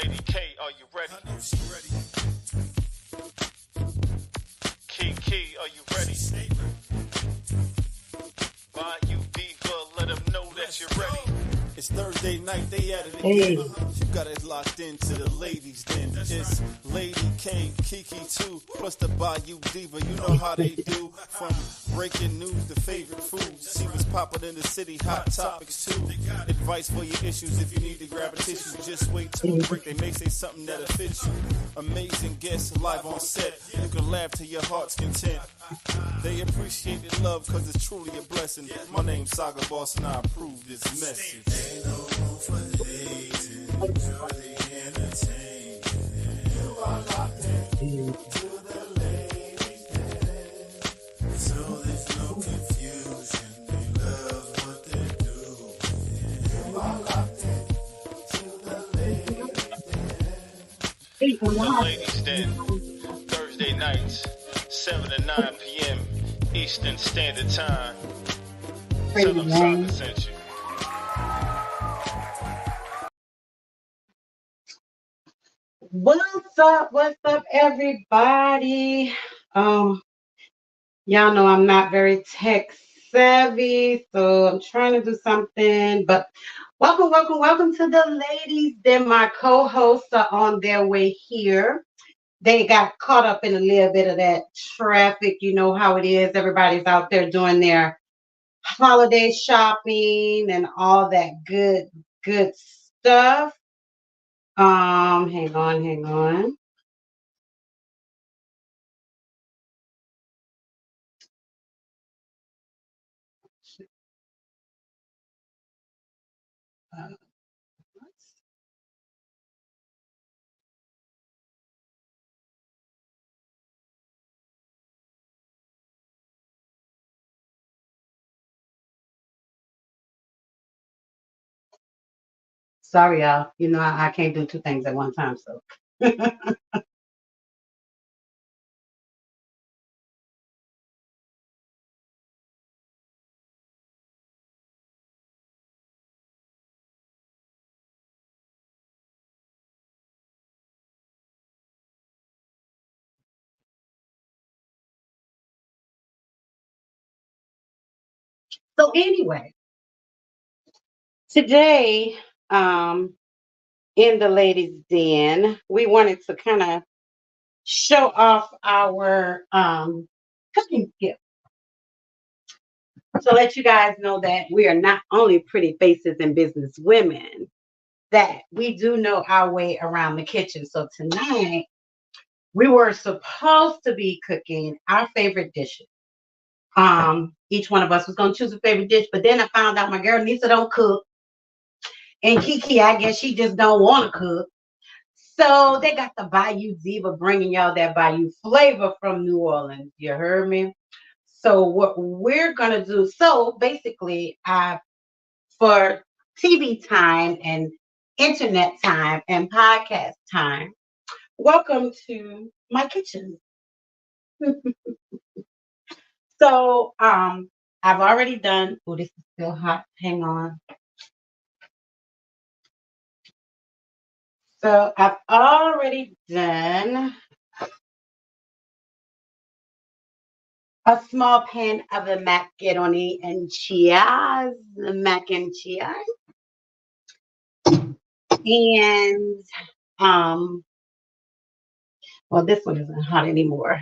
Lady K, are you ready? I know she ready. Key, are you ready? Stay Bayou Diva, let them know that you're ready. It's Thursday night, they at it Hey. again. You got it locked into the ladies then. It's Lady K, Kiki too, plus the Bayou Diva. You know how they do. From breaking news to favorite foods. She was popping in the city, hot topics too. Advice for your issues if you need to grab a tissue. Just wait till the break, they may say something that'll fit you. Amazing guests live on set. You can laugh to your heart's content. They appreciate the love cause it's truly a blessing. My name's Saga Boss and I approve this message. Ain't no room for hating, enjoy the entertainment. You are locked into the ladies' den. So there's no confusion, they love what they're doing. You are locked into the ladies' den. The Ladies Den, Thursday nights, 7 to 9 p.m. Eastern Standard Time. Tell them Saga sent you. What's up, everybody? Y'all know I'm not very tech savvy, so I'm trying to do something. But welcome to the ladies. Then my co-hosts are on their way here. They got caught up in a little bit of that traffic. You know how it is. Everybody's out there doing their holiday shopping and all that good stuff. Hang on. Sorry, y'all. You know I can't do two things at one time, so. So anyway, today, in the ladies' den, we wanted to kind of show off our cooking skills. So let you guys know that we are not only pretty faces and business women, that we do know our way around the kitchen. So tonight, we were supposed to be cooking our favorite dishes. Each one of us was gonna choose a favorite dish, but then I found out my girl Nisa don't cook, and Kiki, I guess she just don't want to cook. So they got the Bayou Diva bringing y'all that Bayou flavor from New Orleans. You heard me? So what we're gonna do? So basically, for TV time and internet time and podcast time, welcome to my kitchen. So I've already done. Oh, this is still hot. Hang on. So I've already done a small pan of the macaroni and cheese, and well, this one isn't hot anymore.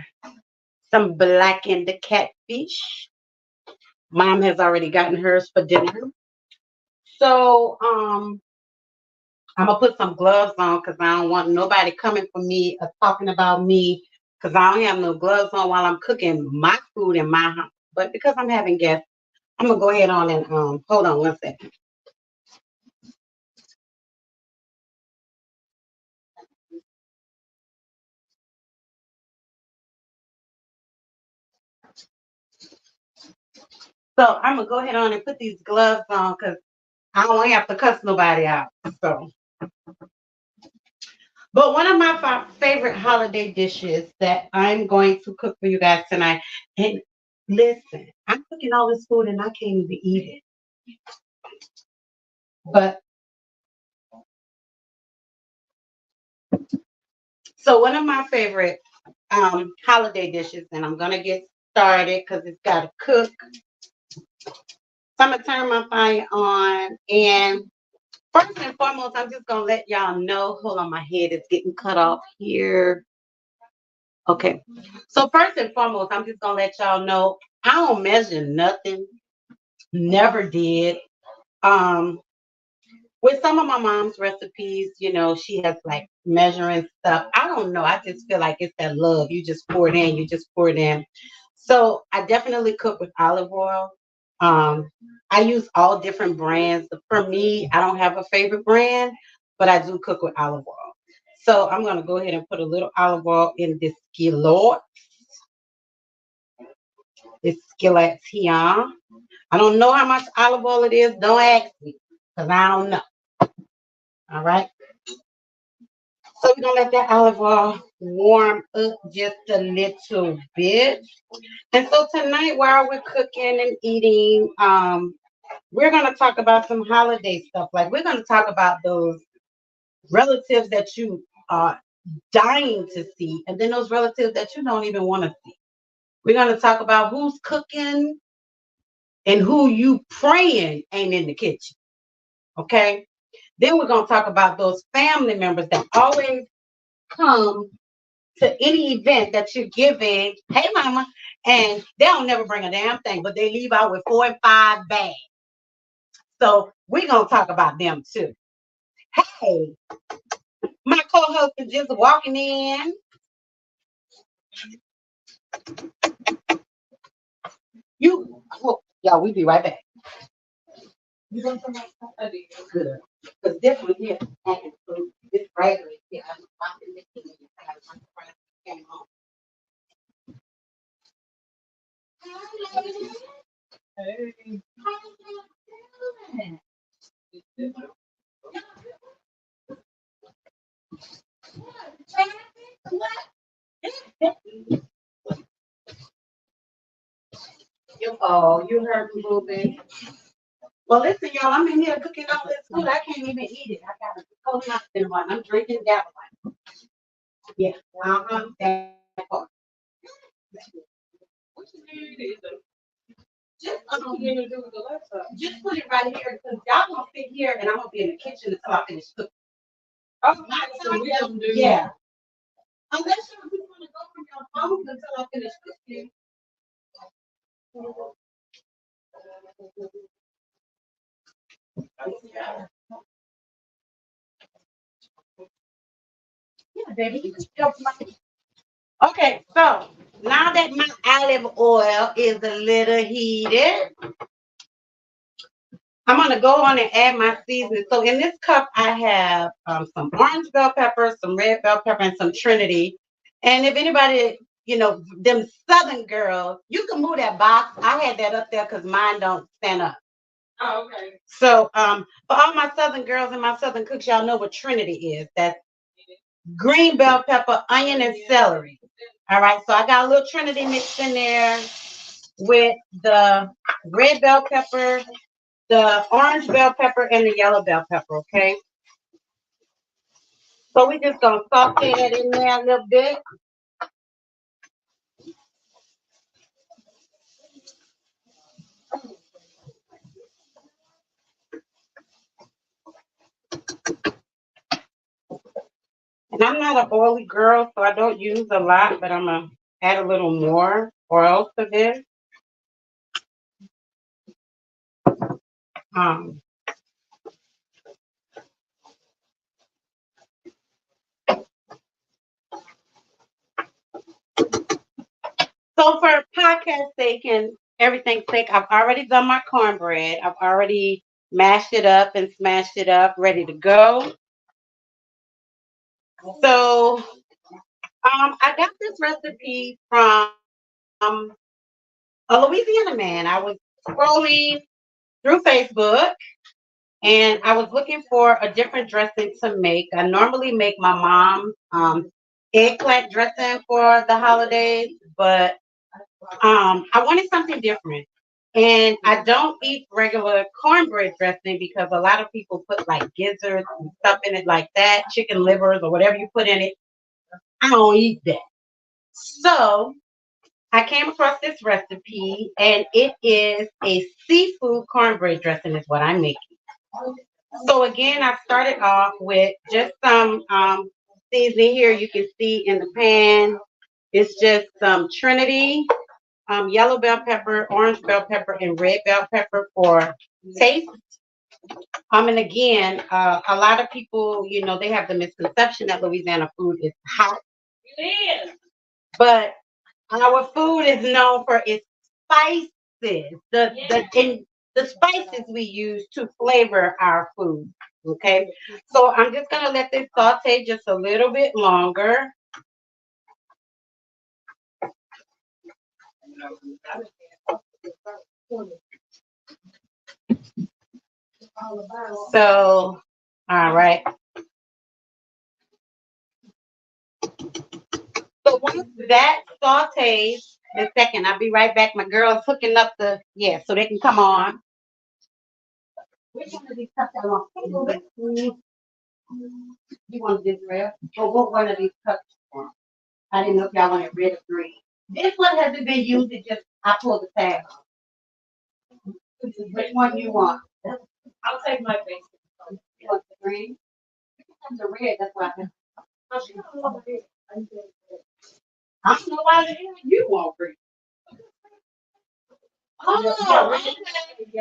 Some blackened catfish. Mom has already gotten hers for dinner. So I'm gonna put some gloves on because I don't want nobody coming for me or talking about me because I don't have no gloves on while I'm cooking my food in my house. But because I'm having guests, I'm gonna go ahead on and hold on one second. So I'm gonna go ahead on and put these gloves on because I don't have to cuss nobody out. So, but one of my favorite holiday dishes that I'm going to cook for you guys tonight, and listen, I'm cooking all this food and I can't even eat it. But So one of my favorite holiday dishes, and I'm gonna get started because it's gotta cook. So I'm gonna turn my fire on, and first and foremost, I'm just gonna let y'all know. Hold on, my head is getting cut off here. Okay. So first and foremost, I'm just gonna let y'all know I don't measure nothing. Never did. Um, with some of my mom's recipes, she has like measuring stuff. I don't know. I just feel like it's that love. You just pour it in, you just pour it in. So I definitely cook with olive oil. I use all different brands. For me, I don't have a favorite brand, but I do cook with olive oil. So I'm gonna go ahead and put a little olive oil in this skillet. This skillet here. I don't know how much olive oil it is. Don't ask me, because I don't know. All right. So we're gonna let that olive oil warm up just a little bit. And so tonight, while we're cooking and eating, we're gonna talk about some holiday stuff. Like we're gonna talk about those relatives that you are dying to see, and then those relatives that you don't even want to see. We're gonna talk about who's cooking and who you praying ain't in the kitchen. Okay. Then we're gonna talk about those family members that always come to any event that you're giving, hey mama, and they don't never bring a damn thing, but they leave out with 4 and 5 bags. So we're gonna talk about them too. Hey, my co-host is just walking in. Y'all, we be right back. You gonna come back? Good. Because this one here, and this right here, I'm watching this thing and I have my friend came home. Hey. You heard me, little bit. Well, listen, y'all, I'm in here cooking all this food. I can't even eat it. I got a cold nothing one. I'm drinking that one. Yeah. That part. What you need just put it right here because y'all gonna sit here and I'm gonna be in the kitchen until I finish cooking. Oh, yeah. Unless you want to go from your phone until I finish cooking. Yeah, baby, you can help my. Okay, so now that my olive oil is a little heated, I'm gonna go on and add my seasoning. So in this cup, I have some orange bell pepper, some red bell pepper, and some Trinity. And if anybody, them Southern girls, you can move that box. I had that up there because mine don't stand up. Oh, okay. So for all my Southern girls and my Southern cooks, y'all know what Trinity is. That's green bell pepper, onion, and celery. All right, so I got a little Trinity mixed in there with the red bell pepper, the orange bell pepper, and the yellow bell pepper, okay? So we just gonna saute that in there a little bit. And I'm not an oily girl, so I don't use a lot, but I'm gonna add a little more oil to this. So for podcast sake and everything's sake, I've already done my cornbread. I've already mashed it up and smashed it up, ready to go. So I got this recipe from a Louisiana man. I was scrolling through Facebook and I was looking for a different dressing to make. I normally make my mom's eggplant dressing for the holidays, but I wanted something different. And I don't eat regular cornbread dressing because a lot of people put like gizzards and stuff in it like that, chicken livers or whatever you put in it. I don't eat that. So I came across this recipe, and it is a seafood cornbread dressing is what I'm making. So again, I started off with just some seasoning here. You can see in the pan, it's just some Trinity, yellow bell pepper, orange bell pepper, and red bell pepper for taste. And again, a lot of people, they have the misconception that Louisiana food is hot. It is. But our food is known for its spices. The spices we use to flavor our food. Okay. So I'm just gonna let this saute just a little bit longer. So, all right. So once that sautés, the second, I'll be right back. My girl's hooking up so they can come on. Which one of these cups I want? You want this red? Or what one of these cups you want? I didn't know if y'all wanted red or green. This one hasn't been used. It just, I pulled the tab off. Which one you want? I'll take my basic. You want the green? The red, that's why I don't know why the hell you want green. Oh,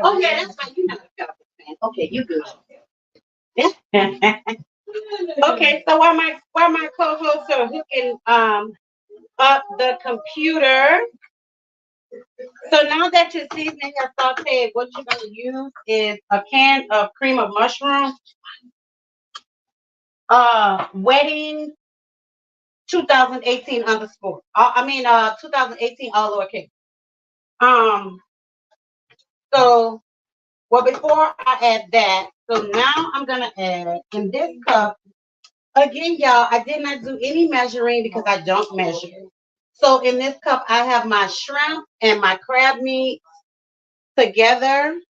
okay, that's why you're not a Falcons fan. Okay, you good. Okay, so while my co-hosts are hooking up the computer, so now that your seasoning has sauteed, what you're gonna use is a can of cream of mushroom, wedding 2018 underscore. 2018 all lowercase. So, well, before I add that, so now I'm gonna add in this cup. Again, y'all, I did not do any measuring because I don't measure. So in this cup, I have my shrimp and my crab meat together.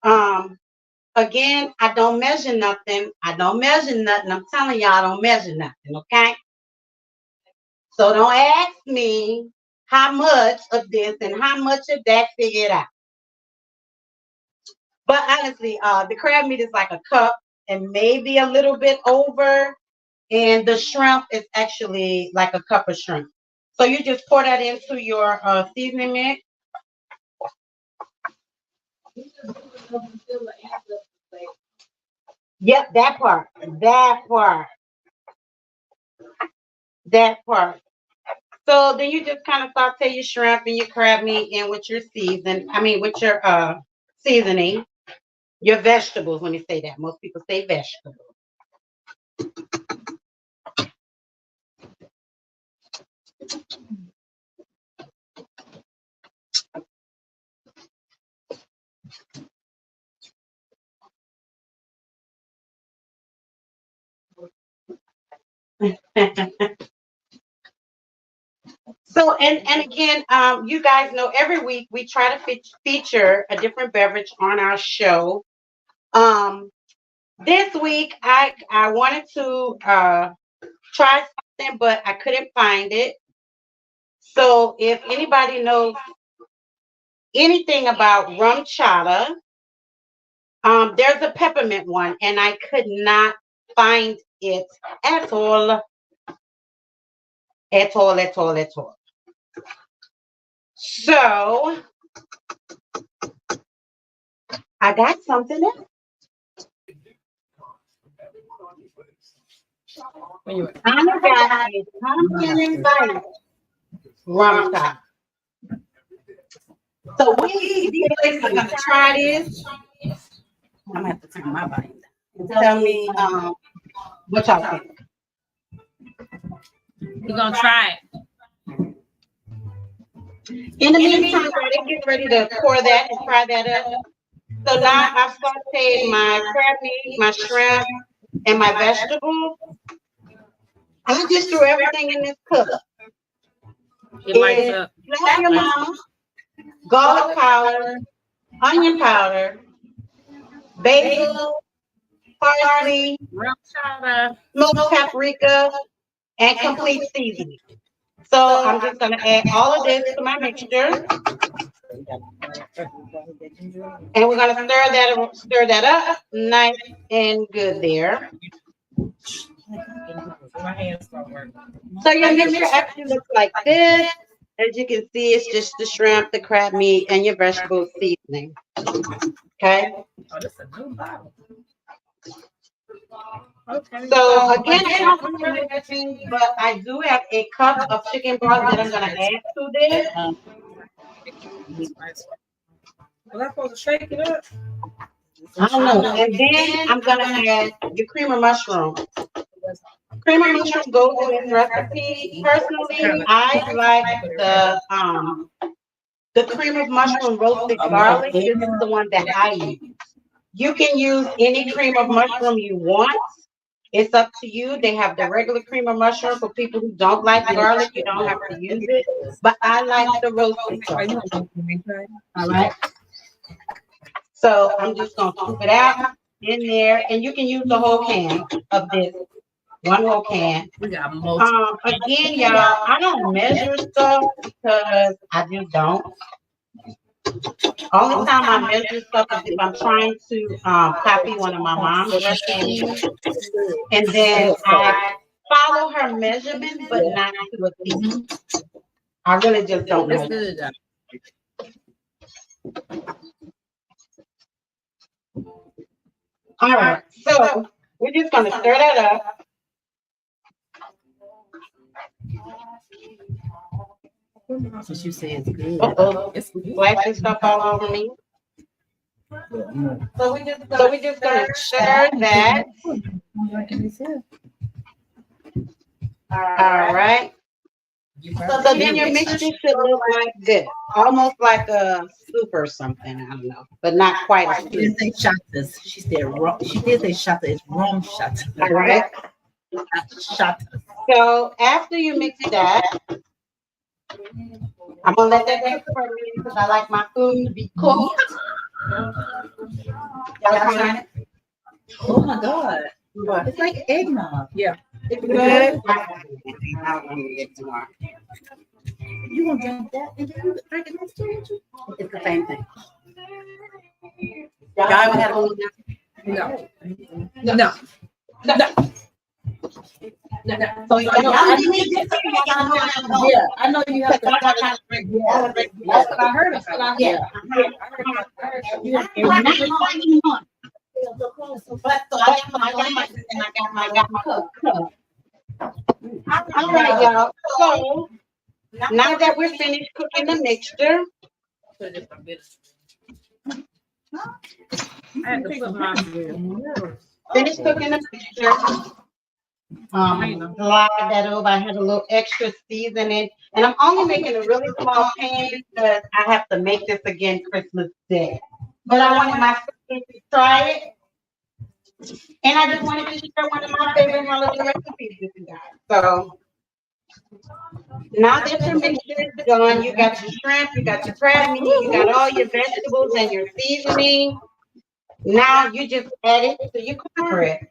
Again, I don't measure nothing. I'm telling y'all, I don't measure nothing, okay? So don't ask me how much of this and how much of that, figure it out. But honestly, the crab meat is like a cup and maybe a little bit over. And the shrimp is actually like a cup of shrimp. So you just pour that into your seasoning mix. Yep, that part. So then you just kind of saute your shrimp and your crab meat in with your with your seasoning, your vegetables. Let me say that. Most people say vegetables. So and again, you guys know every week we try to feature a different beverage on our show. This week I wanted to try something, but I couldn't find it. So if anybody knows anything about rum chata, there's a peppermint one, and I could not find it at all. So I got something else. I got a pumpkin spice rum chata. So these places are gonna try this. I'm gonna have to turn my volume down and tell me what y'all think. We're gonna try it. In the meantime, while they get ready to pour that and fry that up. So now I've sauteed my crab meat, my shrimp, and my vegetables. I just threw everything in this cup. It lights up. Slap your mama, garlic powder, onion powder, basil, parsley, Rum chata, smoked paprika, and complete seasoning. So I'm just gonna add all of this to my mixture, and we're gonna stir that up nice and good there. My hands don't work. So your mixture actually looks like this. As you can see, it's just the shrimp, the crab meat, and your vegetable seasoning. Okay. Oh, this is a new bottle. Okay. So again, I don't put really much in, but I do have a cup of chicken broth that I'm gonna add to this. Was I supposed to shake it up? I don't know. And then I'm gonna add your cream of mushroom. Cream of mushroom goes in this recipe. Personally, I like the cream of mushroom roasted garlic. This is the one that I use. You can use any cream of mushroom you want. It's up to you. They have the regular cream of mushroom for people who don't like garlic. You don't have to use it. But I like the roasted garlic. All right. So I'm just gonna scoop it out in there, and you can use the whole can of this. One whole can. Again, y'all, I don't measure stuff because I just don't. Only time I measure stuff is if I'm trying to copy one of my mom's recipes, and then I follow her measurements, but not to a T. I really just don't know. All right, so we're just gonna stir that up. Since you say it's good. It's waxing stuff all over me. So we just gonna stir that. All right. So then your mixture should look like this, almost like a soup or something. I don't know, but not quite a She did soup. say shatas. She said wrong. She did say shata. It's wrong shata. All right. Shata. So after you mix that, I'm gonna let that cook for a minute because I like my food to be cooked. Y'all trying it? Oh my God. It's like eggnog. Yeah. It's good. I don't want to get tomorrow. You gonna drink that and then you drink it next to it? It's the same thing. Y'all ever had a No. No. No. So y'all Yeah, I know you have to. That's what I heard. That's what I heard. Yeah. I got my cup. All right, y'all. So now that we're finished cooking the mixture, I had to put my finished cooking the mixture. Slide that over. I had a little extra seasoning, and I'm only making a really small pan because I have to make this again Christmas Day. But I wanted my sisters to try it, and I just wanted to share one of my favorite holiday recipes with you guys. So now that your mixture is done, you got your shrimp, you got your crab meat, you got all your vegetables and your seasoning. Now you just add it to your cornbread.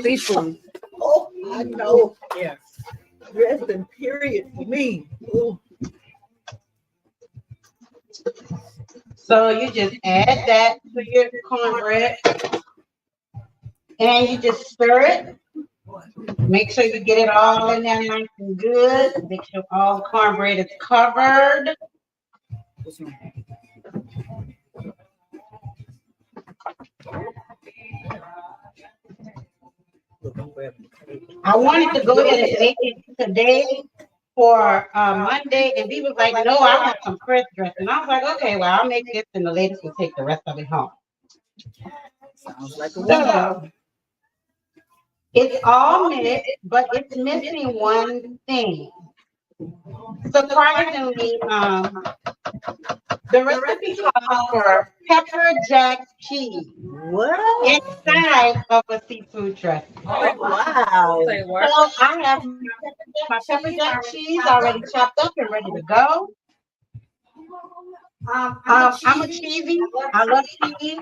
Seafood. Oh, I know. Yeah. Dressing period for me. Ooh. So you just add that to your cornbread, and you just stir it. Make sure you get it all in there nice and good. Make sure all the cornbread is covered. I wanted to go ahead and make it today for Monday, and he was like, "No, I want some fresh dressing." I was like, "Okay, well, I'll make this, and the ladies will take the rest of it home." Sounds like a So it's all mixed, but it's missing one thing. Surprisingly, the recipe calls for pepper jack cheese what? inside of a seafood dressing. Oh, wow. Say what? So I have my pepper jack cheese already chopped up and ready to go. I'm a cheesy. I love cheese.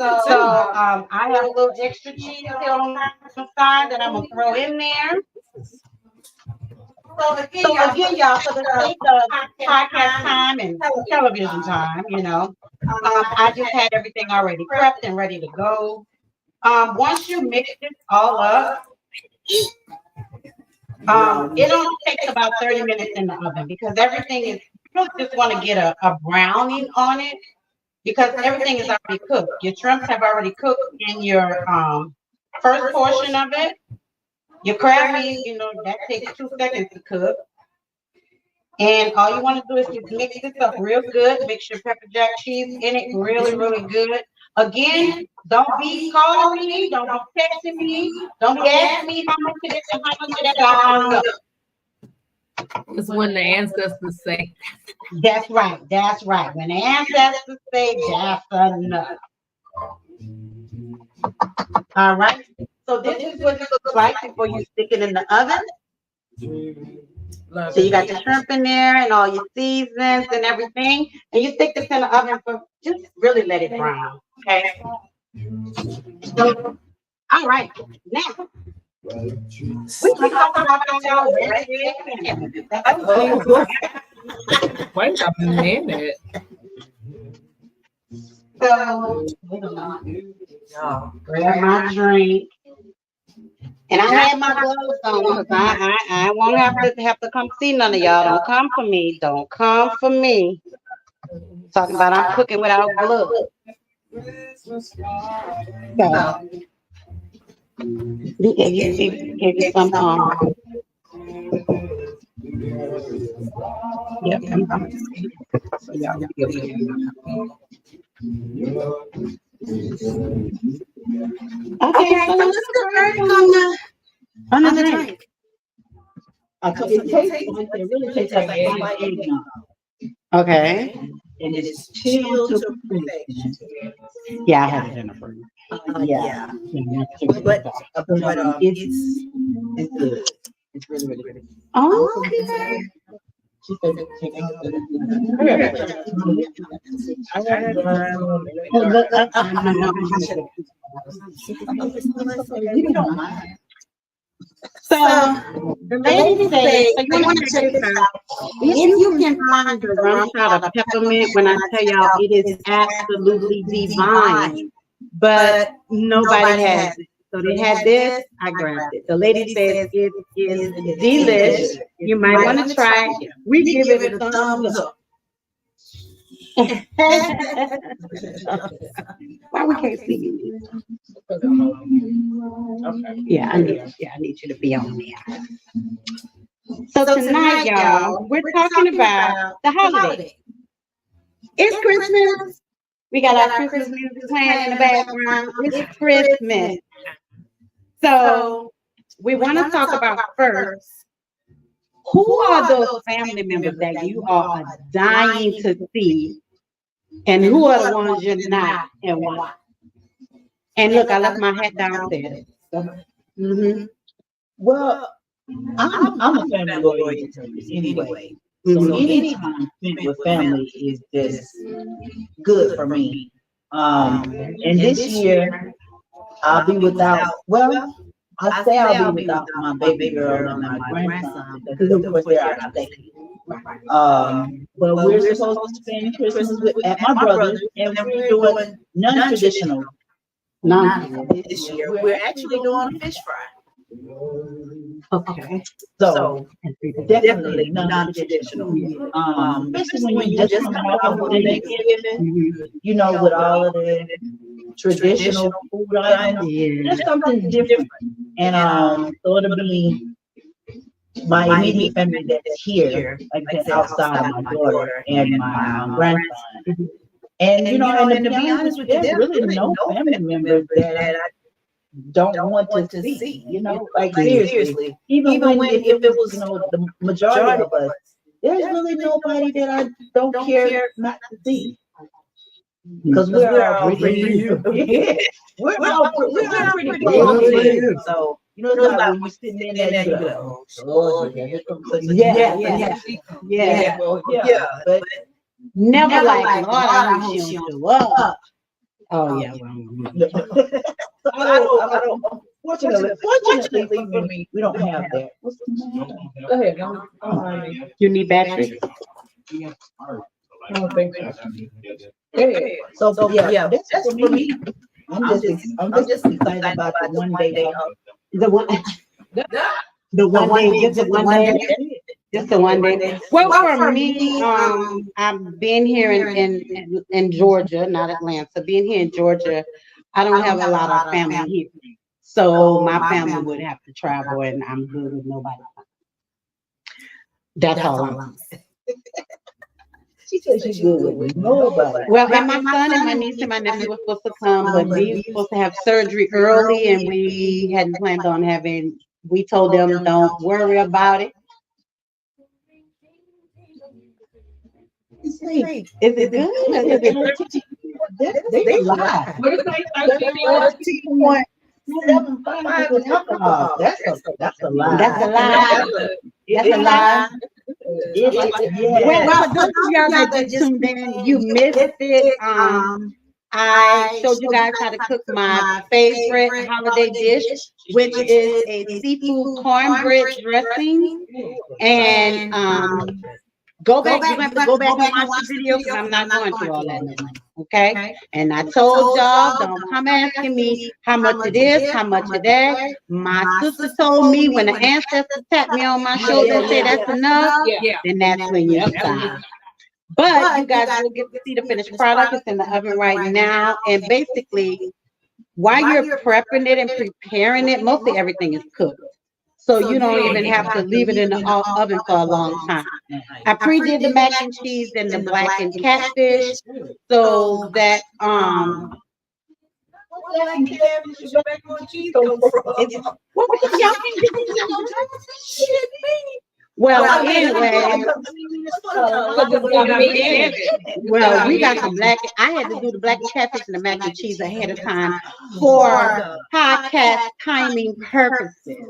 I have a little extra cheese here on the side that I'm gonna throw in there. So again, y'all, for the sake of podcast time and television time, I just had everything already prepped and ready to go. Once you mix this all up, it only takes about 30 minutes in the oven because everything is, you just want to get a browning on it because everything is already cooked. Your shrimps have already cooked in your first portion of it. Your crab meat, that takes 2 seconds to cook. And all you want to do is just mix this up real good. Mix your pepper jack cheese in it really, really good. Again, don't be calling me. Don't be texting me. Don't be asking me how much it is and how much it is. I don't know. It's when the ancestors say. That's right. That's right. When the ancestors say that's enough. All right. So this is what it looks like before you stick it in the oven. So you got the shrimp in there and all your seasons and everything. And you stick this in the oven for just really let it brown. Okay. So, all right. Now we can talk about y'all. Wait a minute. So grab my drink. And I had my gloves on because I won't have to come see none of y'all. Don't come for me. Don't come for me. Talking about I'm cooking without gloves. So, he gave you some yep, so y'all will be able to okay, so let's get right on the drink. It really tastes like eggnog. Okay. And it's chilled to perfection. Yeah, I have it in the fridge. Yeah. But it's good. It's really, really good. Oh, okay. She said, so the lady said, so you want to check this out. If you can find the rum shot of peppermint, when I tell y'all it is absolutely divine, but nobody has it. So they had this, I grabbed it. The lady says it is delish. You might want to try it. We give it a thumbs up. Why we can't see you? Okay. Yeah, I need you to be on there. So tonight, y'all, we're talking about the holiday. It's Christmas. We got our Christmas music playing in the background. It's Christmas. So we want to talk about first, who are those family members that you are dying to see, and who are the ones you're not, and why? And look, I left my hat downstairs. Mm-hmm. well, I'm a family oriented anyway. So any time spent with family is just good for me. And this year I'll be without, well, I'll say I'll be without my baby girl and my grandson because of course they're out of state. But we're supposed to spend Christmas at my brother's, and we're doing non-traditional this year. We're actually doing a fish fry. Okay. So definitely non-traditional. Especially when you just come out of Thanksgiving, with all of the traditional food items, just something different. And so it'll be my immediate family that's here, like I said, outside my daughter and my grandson. And and to be honest with you, there's really no family members that I don't want to see, like seriously. Even when if it was the majority of us, there's really nobody that I don't care not to see. Because we're all pretty we're pretty close. So it's like when you're sitting in there, you're like, oh, yeah. But never like, Lord, I hope she don't show up. Oh yeah. I don't, fortunately for me, we don't have that. What's the matter? Go ahead. Don't mind me. You need batteries? I don't think so. Go ahead. So yeah, that's for me. I'm just excited about the one day off. The one, the one day, just the one day, just the one day. Well, for me, I've been here in Georgia, not Atlanta. Being here in Georgia, I don't have a lot of family here, so my family would have to travel, and I'm good with nobody. That's all I'm saying. She said she's good with nobody. Well, and my son and my niece and my nephew were supposed to come, but we were supposed to have surgery early, and we hadn't planned on having. We told them, don't worry about it. Is it Is it good? They lie. What is that? 13.75 with alcohol. That's a lie. That's a lie. That's a lie. Well, for those of y'all that just tuned in, you missed it. I showed you guys how to cook my favorite holiday dish, which is a seafood cornbread dressing. And go back, you have to go back and watch the video because I'm not going through all that now. Okay? And I told y'all, don't come asking me how much it is, how much of that. My sister told me when the ancestors tapped me on my shoulder and said that's enough, then that's when you stop. But you guys will get to see the finished product. It's in the oven right now. And basically, while you're prepping it and preparing it, mostly everything is cooked. So you don't even have to leave it in the oven for a long time. I pre-did the mac and cheese and the blackened catfish so that well, anyway, well, we got the black. I had to do the black catfish and the mac and cheese ahead of time for podcast timing purposes.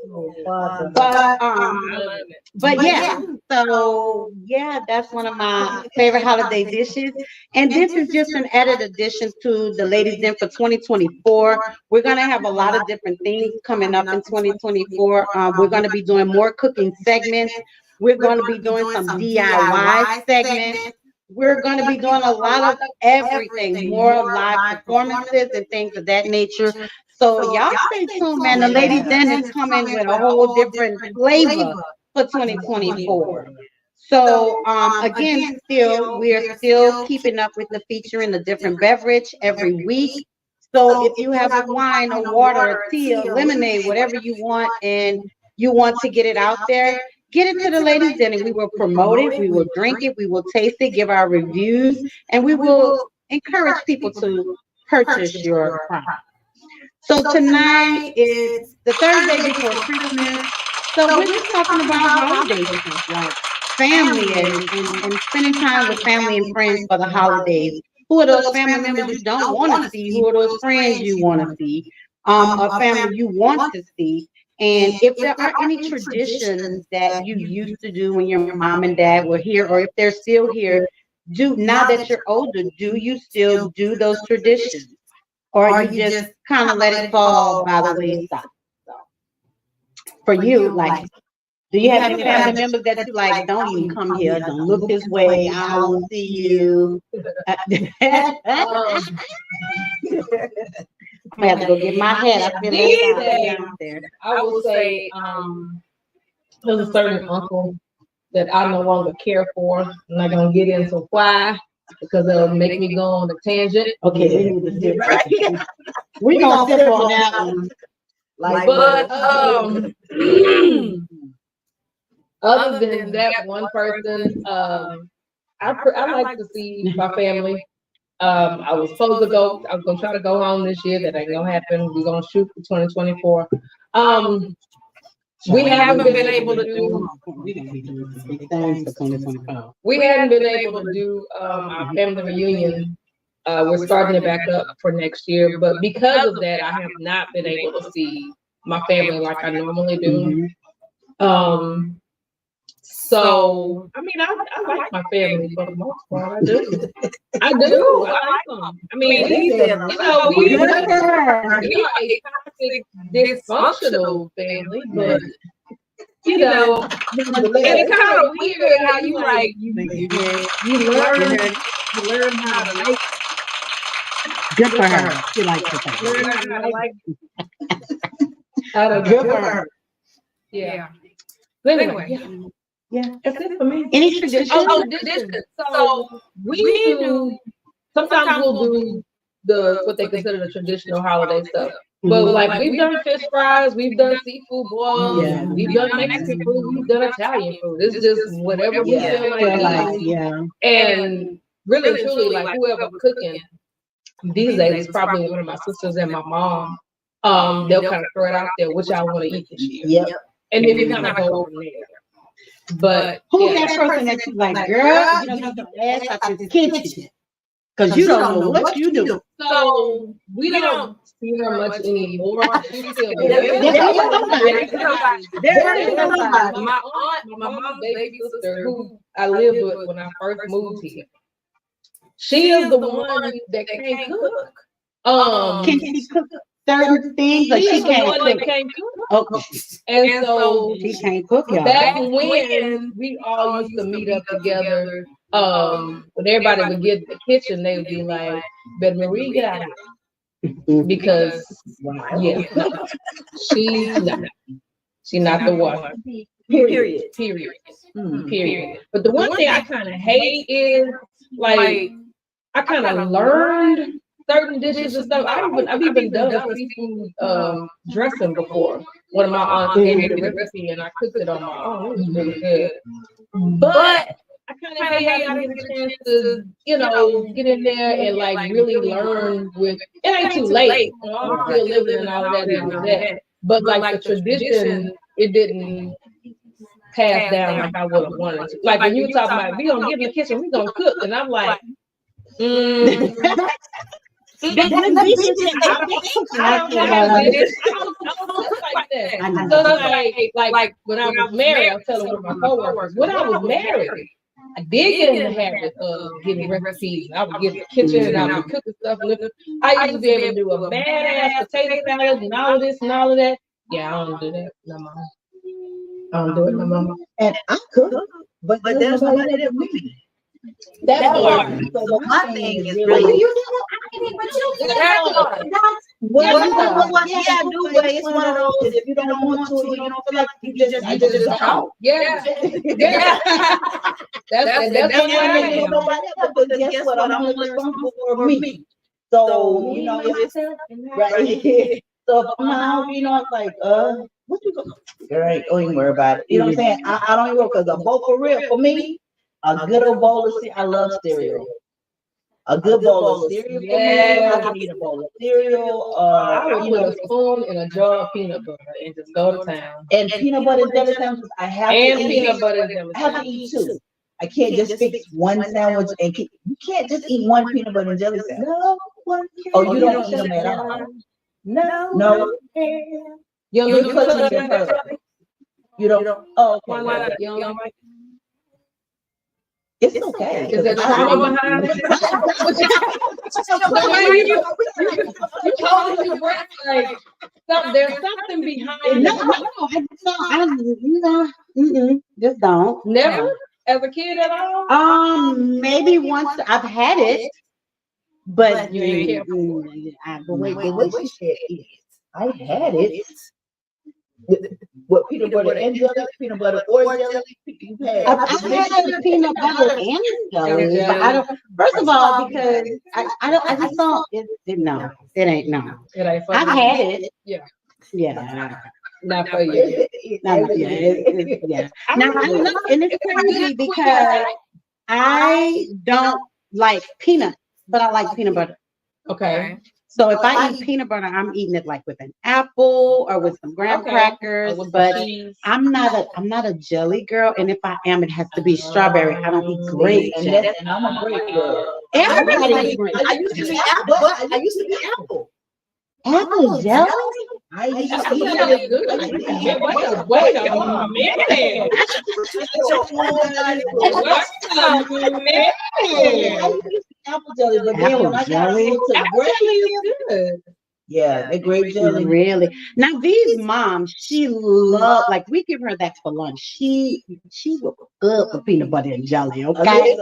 But yeah, so yeah, that's one of my favorite holiday dishes. And this is just an added addition to the Ladies Den for 2024. We're gonna have a lot of different things coming up in 2024. We're gonna be doing more cooking segments. We're going to be doing some DIY segments. We're going to be doing a lot of everything, more live performances and things of that nature. So y'all stay tuned, man. The Ladies Den is coming with a whole different flavor for 2024. So again, we are still keeping up with the featuring the different beverage every week. So if you have a wine or water or tea or lemonade, whatever you want, and you want to get it out there, get it to the Ladies Den, and we will promote it, we will drink it, we will taste it, give our reviews, and we will encourage people to purchase your product. So tonight is the Thursday before Christmas. So we're just talking about holidays, like family and spending time with family and friends for the holidays. Who are those family members you don't want to see? Who are those friends you want to see? Or family you want to see? And if there are any traditions that you used to do when your mom and dad were here, or if they're still here, now that you're older, do you still do those traditions? Or you just kind of let it fall by the wayside? So, for you, like, do you have any family members that you like, don't even come here, don't look this way, I don't see you? I'm gonna have to go get my head. I feel like I will say, there's a certain uncle that I no longer care for. I'm not gonna get into why, because it'll make me go on a tangent. Okay, we need to sit right. We gonna sit on that one. But other than that one person, I like to see my family. I was supposed to go. I was gonna try to go home this year. That ain't gonna happen. We're gonna shoot for 2024. We haven't been able to do. We haven't been able to do our family reunion. We're starting it back up for next year, but because of that, I have not been able to see my family like I normally do. So, I mean, I like my family for the most part. I do. I do. I like them. I mean, we are a toxic, dysfunctional family, but you know, it's kind of weird how you like you learn how to like. Good for her. She likes it. Learn how to like. How to Good for her. Yeah. But anyway, Yeah. that's it for me. Any tradition? Tradition. So we do. Sometimes we'll do what they consider the traditional holiday stuff. But like we've done fish fries, we've done seafood boils, we've done Mexican food, we've done Italian food. It's just whatever we feel like. Yeah. And really, truly, like whoever cooking these days is probably one of my sisters and my mom. They'll kind of throw it out there, which I want to eat this year. Yep. And then we kind of go from there. But Who's that person that you like, girl? You don't get your ass out the kitchen because you don't know what you do. so we don't see her much anymore. She's still there. My aunt, my mom's baby sister, who I lived with when I first moved here, she is the one that can't cook. Can she cook certain things? Like she She's the one that can't can't cook. cook. Okay. And so She can't cook, y'all. back when we all used to meet up together, when everybody would get in the kitchen, they would be like, "Better Marie, get out of here," because she's not the one. Period. But the one thing I kind of hate is like I kind of learned certain dishes and stuff. I've even done a seafood dressing before. One of my aunts gave me the recipe and I cooked it on my own. It was really good. But I kind of hate I didn't get a chance to, get in there and like really learn with. It ain't too late. I'm still living and all of that. But like the tradition, it didn't pass down like I would have wanted to. Like when you were talking about, we gonna get in the kitchen, we gonna cook, and I'm like, I don't like that. So like when I was married, I was telling one of my coworkers, when I was married, I did get in the habit of getting recipes. I would get in the kitchen and I would cook the stuff. I used to be able to do a badass potato salad and all of this and all of that. Yeah, I don't do that no more. I don't do it no more. And I cook, but there's nobody that with me. That's hard. So my thing is really. Well, I do, but it's one of those. If you don't want to, you don't feel like you just out. Yeah. That's what I mean. Nobody else, because guess what? I'm only responsible for me. So it's right. So if I'm out, it's like, what you go? Girl, don't even worry about it. You know what I'm saying? I don't even worry because I'm both for real. For me, a good old bowl of cereal. I love cereal. A good bowl of cereal. Yeah. I can eat a bowl of cereal. I would put a spoon in a jar of peanut butter and just go to town. And peanut butter and jelly sandwiches, I have to eat. Peanut butter and jelly. I have to eat two. I can't just fix one sandwich and you can't just eat one peanut butter and jelly sandwich. No, you don't eat them at all. No. You don't put them in her. You don't. Oh, okay. Why not? You don't like it? It's okay. Is there trauma behind it? You told me like there's something behind it. Just don't. Never as a kid at all. Maybe once I've had it, but you ain't careful. What she said is, I had it. What peanut butter and jelly, peanut butter or jelly? I've had peanut butter and jelly, but I don't. First of all, because I just don't. No, it ain't. No, It ain't I've had it. Yeah. Not for you. Yeah. Now I know, and it's crazy because I don't like peanuts, but I like peanut butter. Okay. So if I eat peanut butter, I'm eating it like with an apple or with some graham crackers. But I'm not a jelly girl, and if I am, it has to be strawberry. I don't eat grape. And I'm a grape girl. Everybody eats grape. I used to be apple. Apple jelly? I Apple used jelly is good. Wait a minute. apple jelly, but then when I got jelly? to Apple jelly is good. yeah, the grape jelly. Really? Now these moms, she love like we give her that for lunch. She will good for peanut butter and jelly, okay?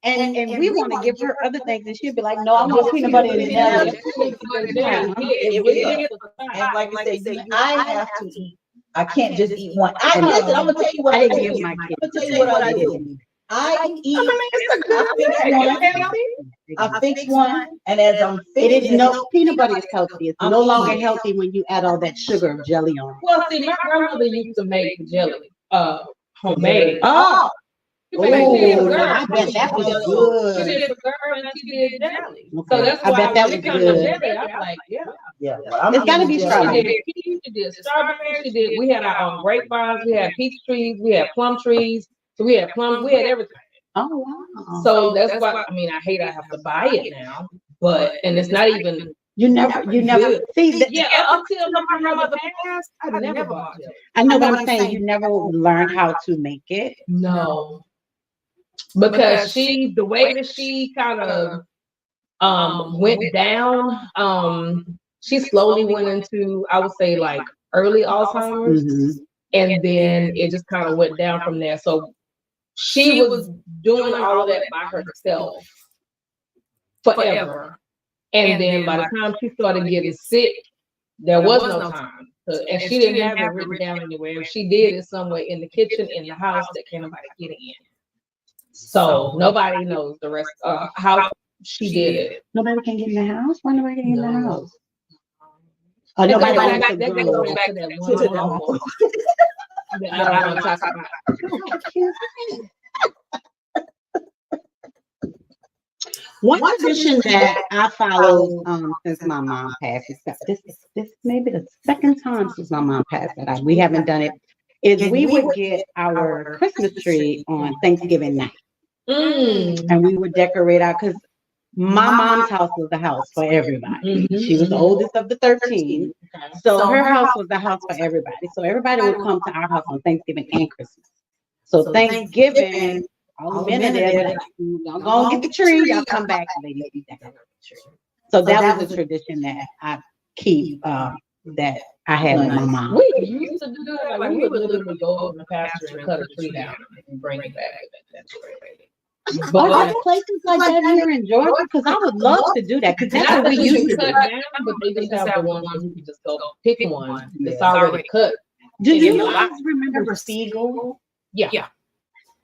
And we want to give her other things, and she'll be like, "No, I'm with peanut butter and jelly." And like I say, I have to eat. I can't just eat one. Listen, I'm gonna tell you what I didn't do. give my I'm kids. gonna tell you what I do. I eat. I fix one, and as I'm It fixing is no peanut butter is healthy. It's no longer healthy when you add all that sugar or jelly on it. Well, see, my grandmother used to make jelly, homemade. Oh, She made it for I girls. bet that was She good. did for girls and she did jelly. So Okay. that's I why bet that when was it comes to good. jelly, I'm like, yeah. Yeah, It's gotta be She strawberry. did peach, she did strawberry, she did, we had our own grapevines, we had peach trees, we had plum trees, so we had plums, we had everything. Oh wow. So that's why, I mean, I hate I have to buy it now, but, and it's not even, You never see that. yeah, up until my grandmother passed, I never bought jelly. I know what I'm saying. You never learned how to make it. No. Because she, the way that she kind of went down, she slowly went into, I would say, like early Alzheimer's, and then it just kind of went down from there. So she was doing all of that by herself forever. And then by the time she started getting sick, there was no time. And she didn't have it written down anywhere. If she did it somewhere in the kitchen, in the house, that can't nobody get in. So nobody knows the rest how she did it. Nobody can get in the house. Why nobody get in the No. house? Oh, nobody wants to That go. goes back to that one uncle that I don't want to talk about. One tradition that I followed since my mom passed, this may be the second time since my mom passed that we haven't done it, is we would get our Christmas tree on Thanksgiving night. And we would decorate out, because my mom's house was the house for everybody. She was the oldest of the 13. So her house was the house for everybody. So everybody would come to our house on Thanksgiving and Christmas. So Thanksgiving, all the men are there, like, y'all go and get the tree, y'all come back and ladies eat that tree. So that was a tradition that I keep, that I had with my mom. We used to do that. Like, we would literally go over the pasture and cut a tree down and bring it back. Are there places like that here in Georgia? Because I would love to do that, because that's what we used to do. Down, but they just have the ones where you can just go pick one that's already cut. Do you guys remember Spiegel? Yeah.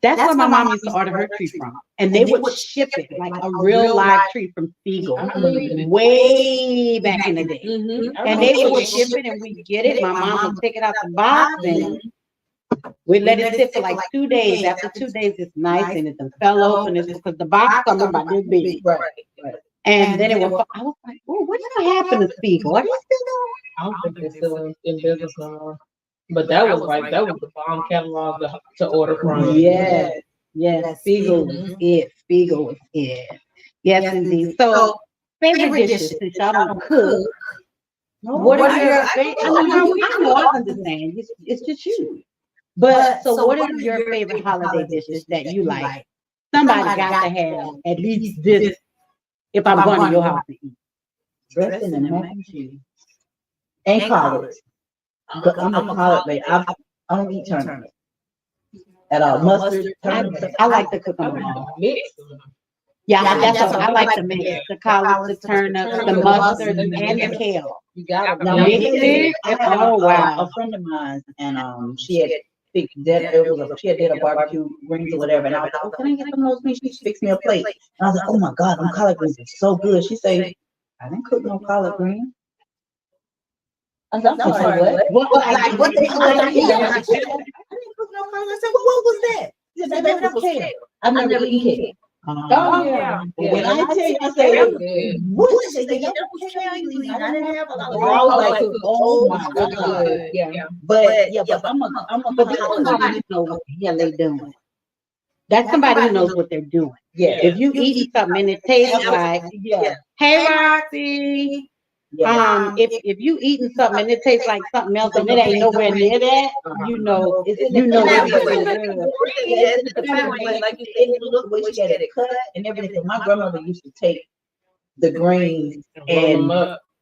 That's where my mom used to order her tree from. And they would ship it like a real live tree from Spiegel way back in the day. And they would ship it and we'd get it. My mom would take it out the box and we let it sit for like 2 days. After 2 days, it's nice and it fell open. It's because the box comes about this big. And then it was, I was like, oh, what's going to happen to Spiegel? Are they still doing? I don't think they're still in business no more. But that was the bomb catalog to order from. Yeah. Spiegel was it. Spiegel was it. Yes, indeed. So, favorite dishes, since y'all don't cook. What are your favorite? I know I understand. It's just you. But so what are your favorite holiday dishes that you like? Somebody got to have at least this if I'm going to your house to eat. Dressing and mac and cheese. And collards. I'm a collard lady. I don't eat turnips at all. Mustard, turnips. I like to cook them all. Yeah, that's what I like to mix. The collards, the turnips, the mustard, and the kale. You got Now mix it. Oh wow! A friend of mine, and she had she had did a barbecue greens or whatever, and I was like, oh, can I get some of those greens? She fixed me a plate, and I was like, oh my god, them collard greens are so good. She said, I didn't cook no collard greens. I said, I'm sorry, what? What they I didn't cook no collard. I said, well, what was that? She said, baby, that was kale. I've never eaten kale. Oh yeah. When I tell you, I said, what is it? That was kale. I didn't have a lot. Oh my god. Yeah. But I'm a But I don't know what the hell they doing. That's somebody who knows what they're doing. Yeah. If you eating something and it tastes like, Yeah. hey Roxy, Yeah. if you eating something and it tastes like something else and it ain't nowhere near that, you know, It's in you the know family. it's It's really in good. the family. Like you said, look the way she had it cut and everything. My grandmother used to take the greens and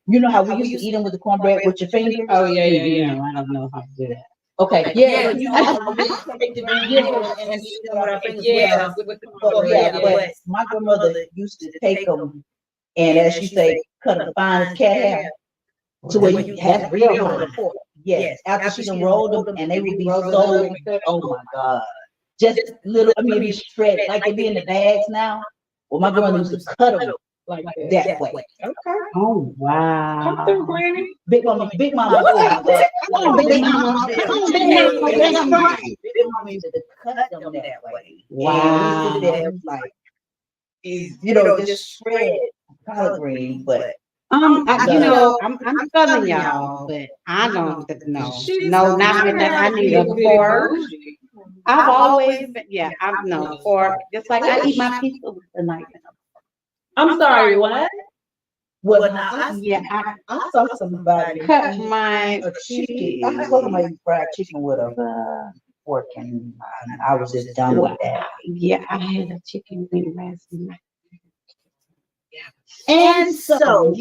you know how we used to eat them with the cornbread with your fingers? Oh, yeah. No, I don't know how to do that. Okay. Yeah, You know how we used to take the greens and eat them with our fingers? Yeah, Well, with the but cornbread, but my grandmother used to take them and, as she say, cut them fine as cat hair to where you have real hard pork. Yes, after she done rolled them and they would be so, oh my God. Just little, I mean, it'd be shredded, like they be in the bags now. Well, my grandmother used to cut them like that way. Okay. Oh Come through, wow. Granny. Big mama, big mama. Come on, big mama. Come on, big mama. Big mama. Big mama used to cut them that way. Wow. And we sit there like, you know, just shred collard greens, but I'm Southern, y'all, but I don't know. No, not with that. I need a fork. I've always been, I've known fork. Just like I eat my pizza with the knife. I'm sorry, what? well, now I saw I somebody cut my a chicken. I saw somebody fried chicken with a fork, and I was just done with that. Yeah, I had a chicken wing last night. And so,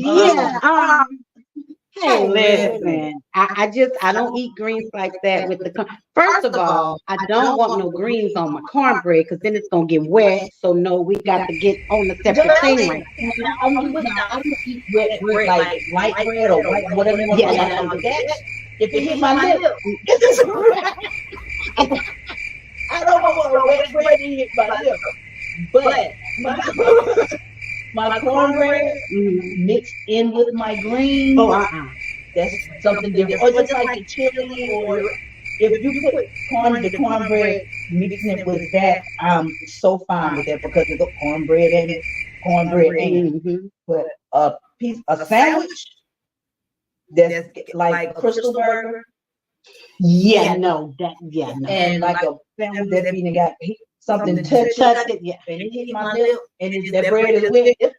Hey, listen, I don't eat greens like that with the corn. First of all, I don't want no greens on my cornbread because then it's gonna get wet. So no, we got to get on the separate thing right. I don't eat wet bread like white bread or white whatever you want to call it. That, if it hit my lip, I don't want no wet bread to hit my lip. But my cornbread mixed in with my greens, that's something different. Or just like the chili, or if you put the cornbread, mixing it with that, I'm so fine with that because it's cornbread in it. Cornbread in it. But a sandwich that's like a Crystal Burger. No. And like a sandwich that even got something touched it, and it hit my lip, and that bread is with it.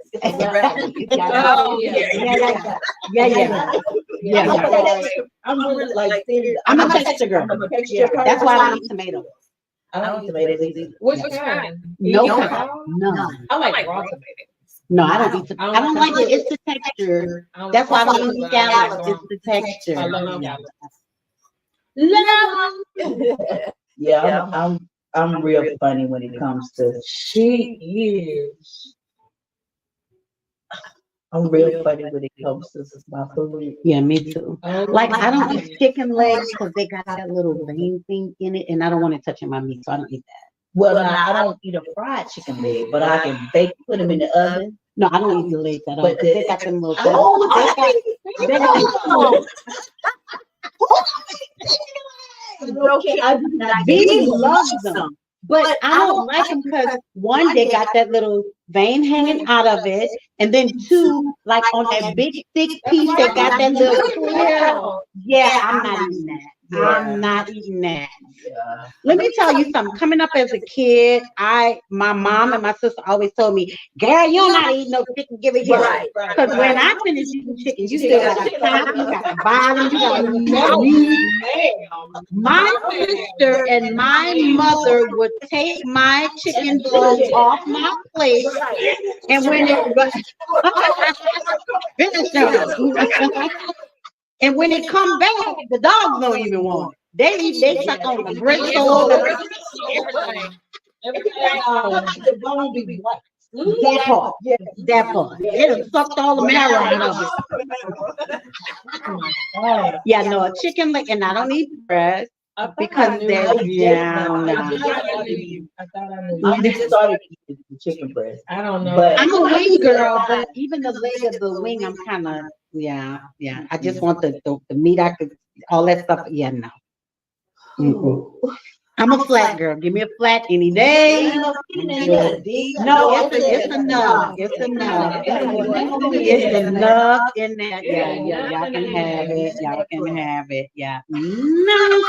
I'm really like, I'm a texture girl. That's why I eat tomatoes. I don't eat tomatoes either. Which kind? No, None. I like raw tomatoes. No, I don't eat tomatoes. I don't like it. It's the texture. That's why I don't eat scallops. It's the texture. I love scallops. Yeah, I'm real funny when it comes to. I'm real funny when it comes to my food. Yeah, me too. Like I don't eat chicken legs because they got that little vein thing in it, and I don't want it touching my meat, so I don't eat that. Well, now, I don't eat a fried chicken leg, but I can put them in the oven. No, I don't eat the legs at all. But They got them little. Okay, I do not. Baby loves them, but I don't like them because one, they got that little vein hanging out of it, and then two, like on that big thick piece, they got that little clear. Yeah, I'm not eating that. I'm not eating that. Yeah. Let me tell you something. Coming up as a kid, my mom and my sister always told me, "Girl, you're not eating no chicken. Give it here." Because when I finish eating chicken, you still got the top, you got the bottom, you got the meat. My sister and my mother would take my chicken bones off my plate, and when and when it come back, the dogs don't even want it. They suck on the bristle. The bone be white. That part. It sucked all the marrow out of it. Yeah, no, a chicken leg, and I don't eat breast because they're I just started eating the chicken breast. I don't know. But I'm a wing girl, but even the leg of the wing, I'm kind of I just want the meat. I could all that stuff. Yeah, no. I'm a flat girl. Give me a flat any day. No, it's enough. It's enough. It's enough in there. Yeah, y'all can have it. Y'all can have it. Yeah. No.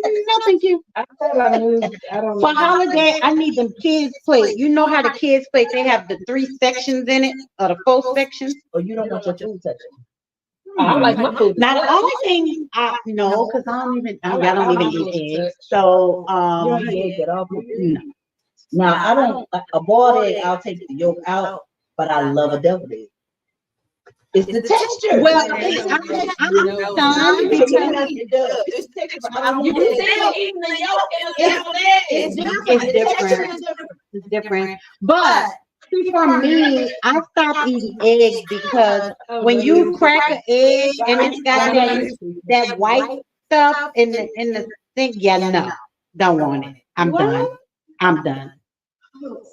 No, thank you. I thought I knew. I don't For know. holiday, I need them kids plate. You know how the kids plate, they have the 3 sections in it, or the 4 sections? Or you don't want your food touching. I like my food. Now, the only thing I know, because I don't even, y'all don't even eat eggs. So, You don't eat egg at all. no. Now, I don't, a boiled egg, I'll take the yolk out, but I love a deviled egg. It's the texture. Well, I'm done because It's texture. I don't You want can it. still eat the yolk and the deviled It's egg. different. It's The different. texture is different. it's different. But for me, I stopped eating eggs because when you crack an egg and it's got that white stuff in the thing, yeah, no, don't want it. I'm done. I'm done.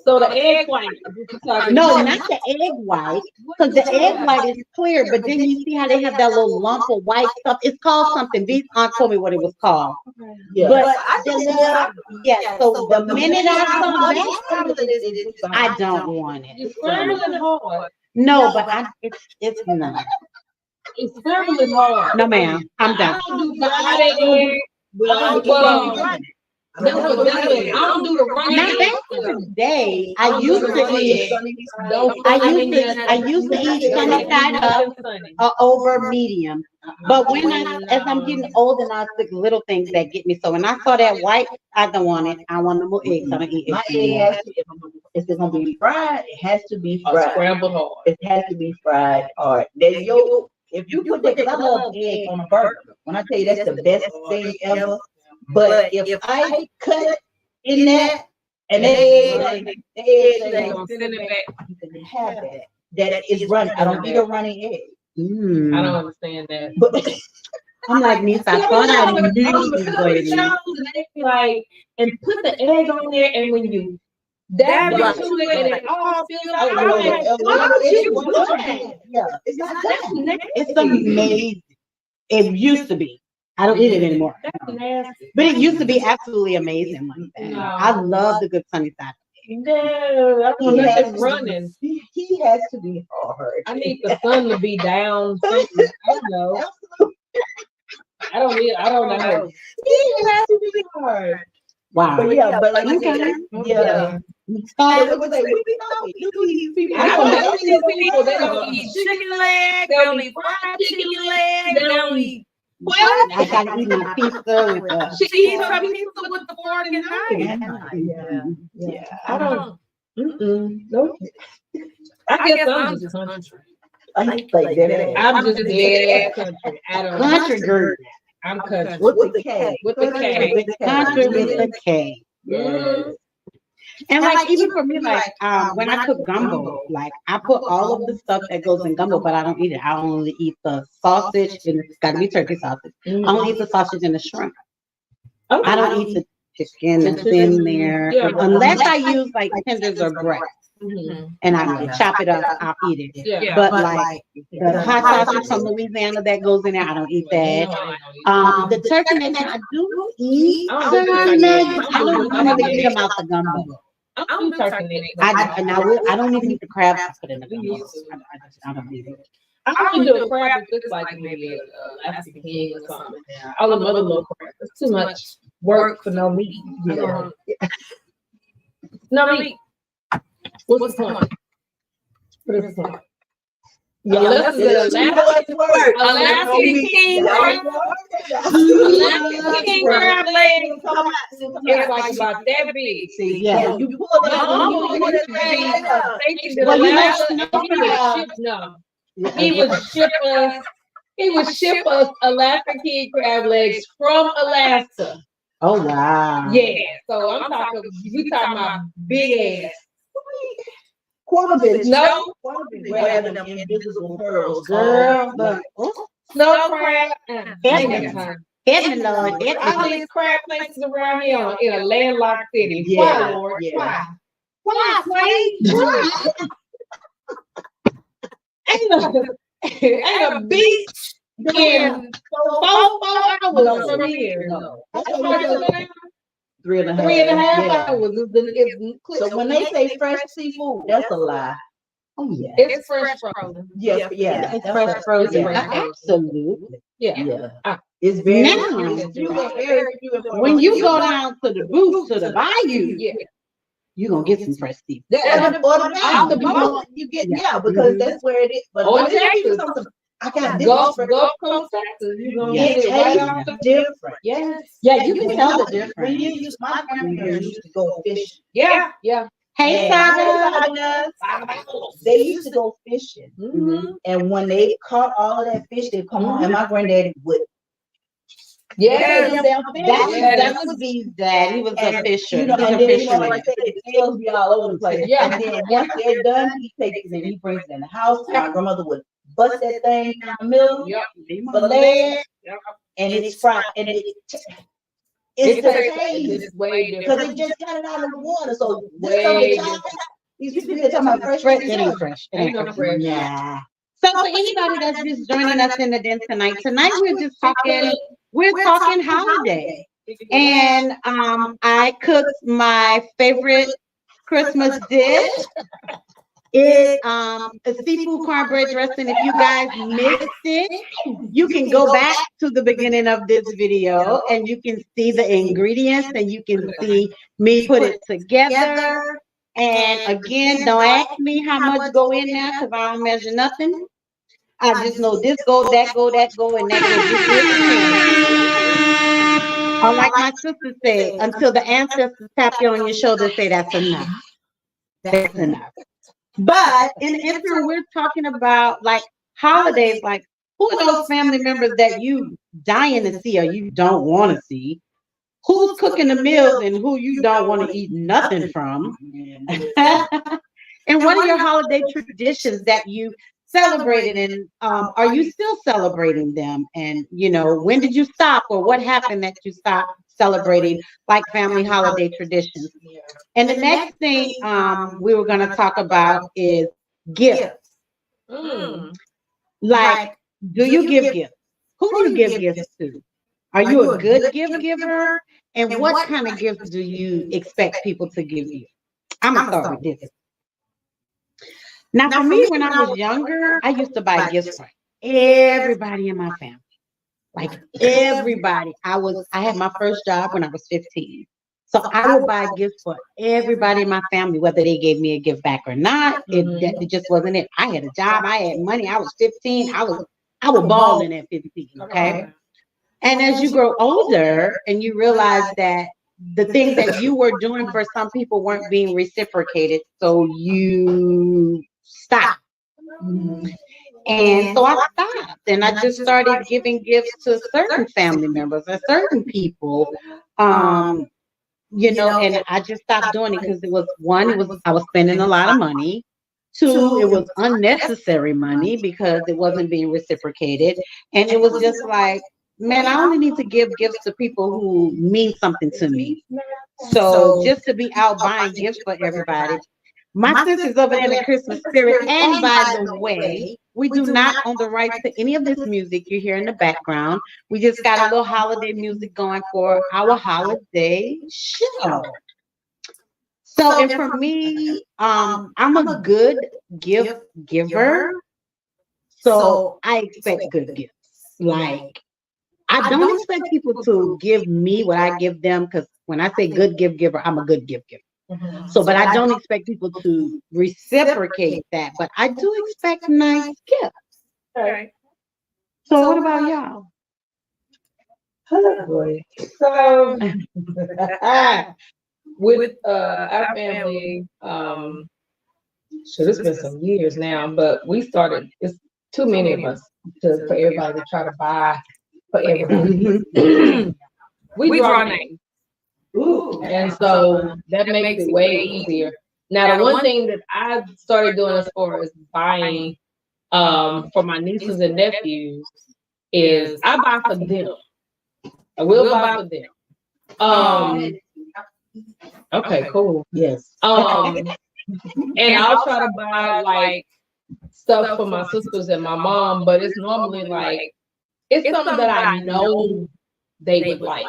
So the egg white. No, not the egg white, because the egg white is clear, but then you see how they have that little lump of white stuff. It's called something. These aunt told me what it was called. Yeah. But the little, yeah, so the minute I saw that, I don't want it. It's scrambling hard. No, but it's not. It's scrambling hard. No, ma'am, I'm done. I don't do fried egg. Well, that's what that is. I don't do the running Now egg back in stuff. the day, I used to eat I used to eat sunny side up over medium. But as I'm getting older, now it's the little things that get me. So when I saw that white, I don't want it. I want no more eggs. I don't eat My eggs egg anymore. has to, if it's gonna be fried, it has to be Or fried. scrambled hard. It has to be fried hard. Then if you put that, 'cause I love egg on a burger. When I tell you that's the best thing ever. But if I cut in that and the egg They gonna send it back. you can have that. That is running. I don't eat a running egg. I don't understand that. But I'm like, niece, I thought I knew these ladies. Like, and put the egg on there, and when you dab Right. into it, and it all fills I out. love I'm like, it. why would you do that? Yeah, it's not that. It's amazing. It used to be. I don't eat it anymore. That's nasty. But it used to be absolutely amazing like that. No. I love the good sunny side. No, I want nothing running. He has to be hard. I need the sun to be down. Something. I don't know. I don't know. He has to be hard. Wow. But yeah, but like Okay. yeah. So, What they we I don't know these people. They don't eat chicken leg. They don't eat fried chicken leg. They don't eat. I gotta eat my pizza with the. She eats her pizza with the fork and knife. Yeah. I don't. Nope. I guess I'm just country. I like that. I'm just dead country. I don't. Country girl. I'm country. With the K. With the K. Country with the K. Mhm. And like even for me, like when I cook gumbo, like I put all of the stuff that goes in gumbo, but I don't eat it. I only eat the sausage, and it's got to be turkey sausage. I only eat the sausage and the shrimp. I don't eat the chicken that's in there Yeah. unless I use like tenders or breast, Mhm. and I chop it up. I'll eat it. Yeah. But like the hot sausage from Louisiana that goes in there, I don't eat that. The turkey necks I do eat. I I don't do turkey necks. don't really eat them out the gumbo. I'm turkey neck. I don't even eat the crabs I put in the gumbo. I don't eat it. I only do a crab if it's like maybe a Alaska king or something. All the other little crabs. It's too much work for no meat. Yeah. No meat. What's the point? What is the point? Yeah, let's get Alaska king crab. Alaska king crab legs. It's like about that big. See, Yeah. you pull it My up. mama used to say, they did Well, you know, Alaska, snow he would crab- ship- no. He would ship us Alaska king crab legs from Alaska. Oh wow. Yeah, so we talking about big ass. Quarter bitch. No, We're having them invisible pearls. Girl, look. snow crab. Heaven, Lord. All these crab places around here in a landlocked city. Yeah, Why, Lord? yeah. Why? Why? Ain't a beach in 4 hours from here. No. 3.5 Yeah. hours. So when they say fresh seafood, that's a lie. Oh yeah. It's fresh frozen. Yeah, yeah. It's fresh frozen. Yeah. Absolutely. Yeah. It's very Now, when you go down to the booth, to the bayou, Yeah. you're going to get some fresh seafood. Or the boat. you get because that's where it is. But Or let me give you Texas. something. I got this Gulf for Coast, Texas. You're gonna Yeah. get it right off the different. Yes. Yeah, you can When tell the When difference. you used my grandparents used to go fishing. Yeah. Yeah. Hey, Saga. They used to go fishing. Mm-hmm. And when they caught all of that fish, they come home, and my granddaddy would Yes. That would be Dad. He was a fisher. You know, He's a and then, you know, fisherman. like I said, the tails be all over the place. Yeah. And then once they're done, he takes it and he brings it in the house. My grandmother would bust that thing down the middle, Yep. fillet it, Yep. and it's fried. And it's It's the taste. It's way Because different. they just got it out of the water. So this Way stuff that y'all different. got, these people that talking about fresh Fresh, fish, it ain't fresh. It Ain't ain't no fresh. fresh. Yeah. So for anybody that's just joining us in the den tonight we're just talking. We're talking holiday, and I cooked my favorite Christmas dish. It's a seafood cornbread dressing. If you guys missed it, you can go back to the beginning of this video and you can see the ingredients and you can see me put it together. And again, don't ask me how much go in there because I don't measure nothing. I just know this go, that go, that go, and that go. Or like my sister said, until the ancestors tap you on your shoulder, say that's enough. That's enough. But in the interim, we're talking about like holidays, like who are those family members that you dying to see or you don't want to see? Who's cooking the meals and who you don't want to eat nothing from? And what are your holiday traditions that you celebrated and are you still celebrating them? And you know, when did you stop or what happened that you stopped celebrating like family holiday traditions? And the next thing we were going to talk about is gifts. Like, do you give gifts? Who do you give gifts to? Are you a good gift giver? And what kind of gifts do you expect people to give you? I'm going to start with this. Now, for me, when I was younger, I used to buy gifts for everybody in my family. Like everybody. I had my first job when I was 15. So I would buy gifts for everybody in my family, whether they gave me a gift back or not. It just wasn't it. I had a job. I had money. I was 15. I was balling at 15. Okay. And as you grow older and you realize that the things that you were doing for some people weren't being reciprocated, so you stop. And so I stopped and I just started giving gifts to certain family members and certain people. You know, and I just stopped doing it because I was spending a lot of money. 2, it was unnecessary money because it wasn't being reciprocated. And it was just like, man, I only need to give gifts to people who mean something to me. So just to be out buying gifts for everybody. My sister's over there in the Christmas spirit. And by the way, we do not own the rights to any of this music you hear in the background. We just got a little holiday music going for our holiday show. So, and for me, I'm a good gift giver. So I expect good gifts. Like, I don't expect people to give me what I give them because when I say good gift giver, I'm a good gift giver. So, but I don't expect people to reciprocate that, but I do expect nice gifts. Okay. So what about y'all? Oh boy. So with our family, so it's been some years now, but we started, it's too many of us for everybody to try to buy for everybody. We draw names. And so that makes it way easier. Now, the one thing that I started doing as far as buying for my nieces and nephews is I buy for them. I will buy for them. Okay, cool. Yes. And I'll try to buy like stuff for my sisters and my mom, but it's normally like it's something that I know they would like.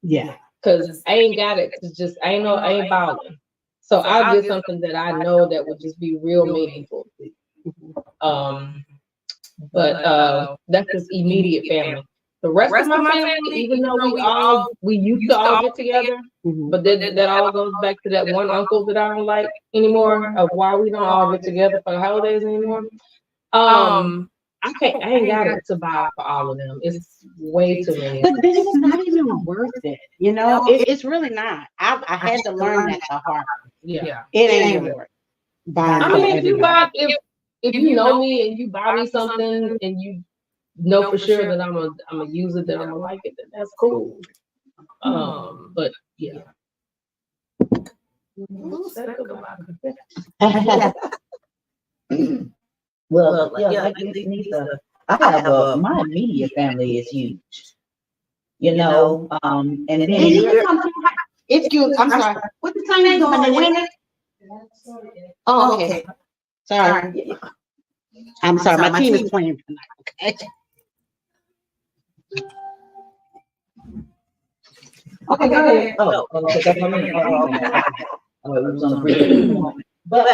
Yeah. Cause I ain't got it. It's just I ain't balling. So I'll get something that I know that would just be real meaningful. But that's just immediate family. The rest of my family, even though we used to all get together, but then that all goes back to that one uncle that I don't like anymore, of why we don't all get together for the holidays anymore. I ain't got it to buy for all of them. It's way too many. But then it's not even worth it. You know, it's really not. I had to learn that the hard way. Yeah. It ain't even worth buying. I mean, if you know me and you buy me something and you know for sure that I'm gonna use it, that I'm gonna like it, then that's cool. But yeah. Well, like Lisa, I have my immediate family is huge. You know, and then Excuse, I'm sorry. What the time is on the winner? Oh, okay. Sorry. I'm sorry. My team is playing tonight. Okay, go ahead. oh, okay, that's what I mean. Oh, it was on the previous one. But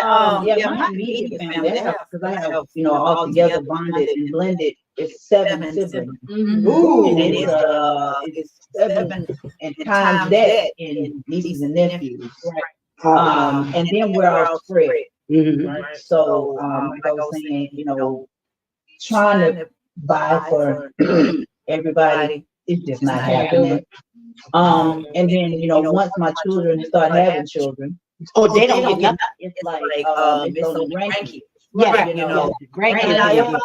yeah, my immediate family, because I have, you know, all together bonded and blended, it's 7 siblings. Ooh. And it's 7 and times that in nieces and nephews. Right. And then we're all spread. Right. So like I was saying, you know, trying to buy for everybody is just not happening. And then, you know, once my children start having children, They don't get nothing. it's like it's on the grandkids. Yeah, you know, grandkids.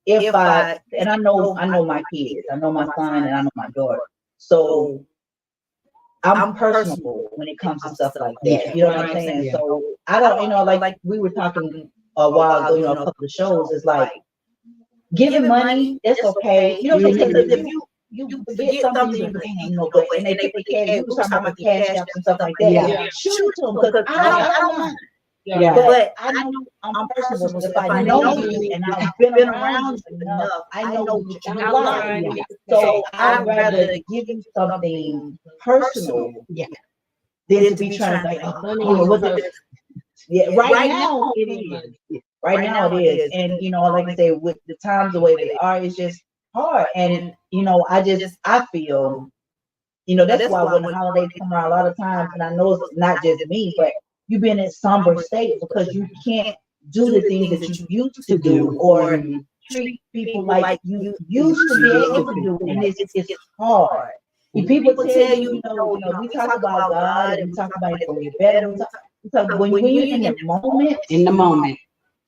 If I know my kids, I know my son and I know my daughter. So I'm personable when it comes to stuff like that. You know what I'm saying? So I don't, you know, like we were talking a while ago, you know, a couple of shows, is like giving money, it's okay. You know what I'm saying? Because if you get something, you know, but and they put the cash, you talking about the cash apps and stuff like that. Yeah. Shoot it to them, because I don't mind. Yeah. But I know I'm personable. If I know you and I've been around you enough, I know what you like. Yeah. So I'd rather give you something personal than to be trying to like, oh, what's it? Yeah, right now it is. Right now it is. And you know, like I say, with the times the way they are, it's just hard. And you know, I feel, you know, that's why when the holidays come around, a lot of times, and I know it's not just me, but you be in a somber state because you can't do the things that you used to do or treat people like you used to be able to do, and it's hard. If people tell you, you know, we talk about God and we talk about it when you're better, because when you're in the moment,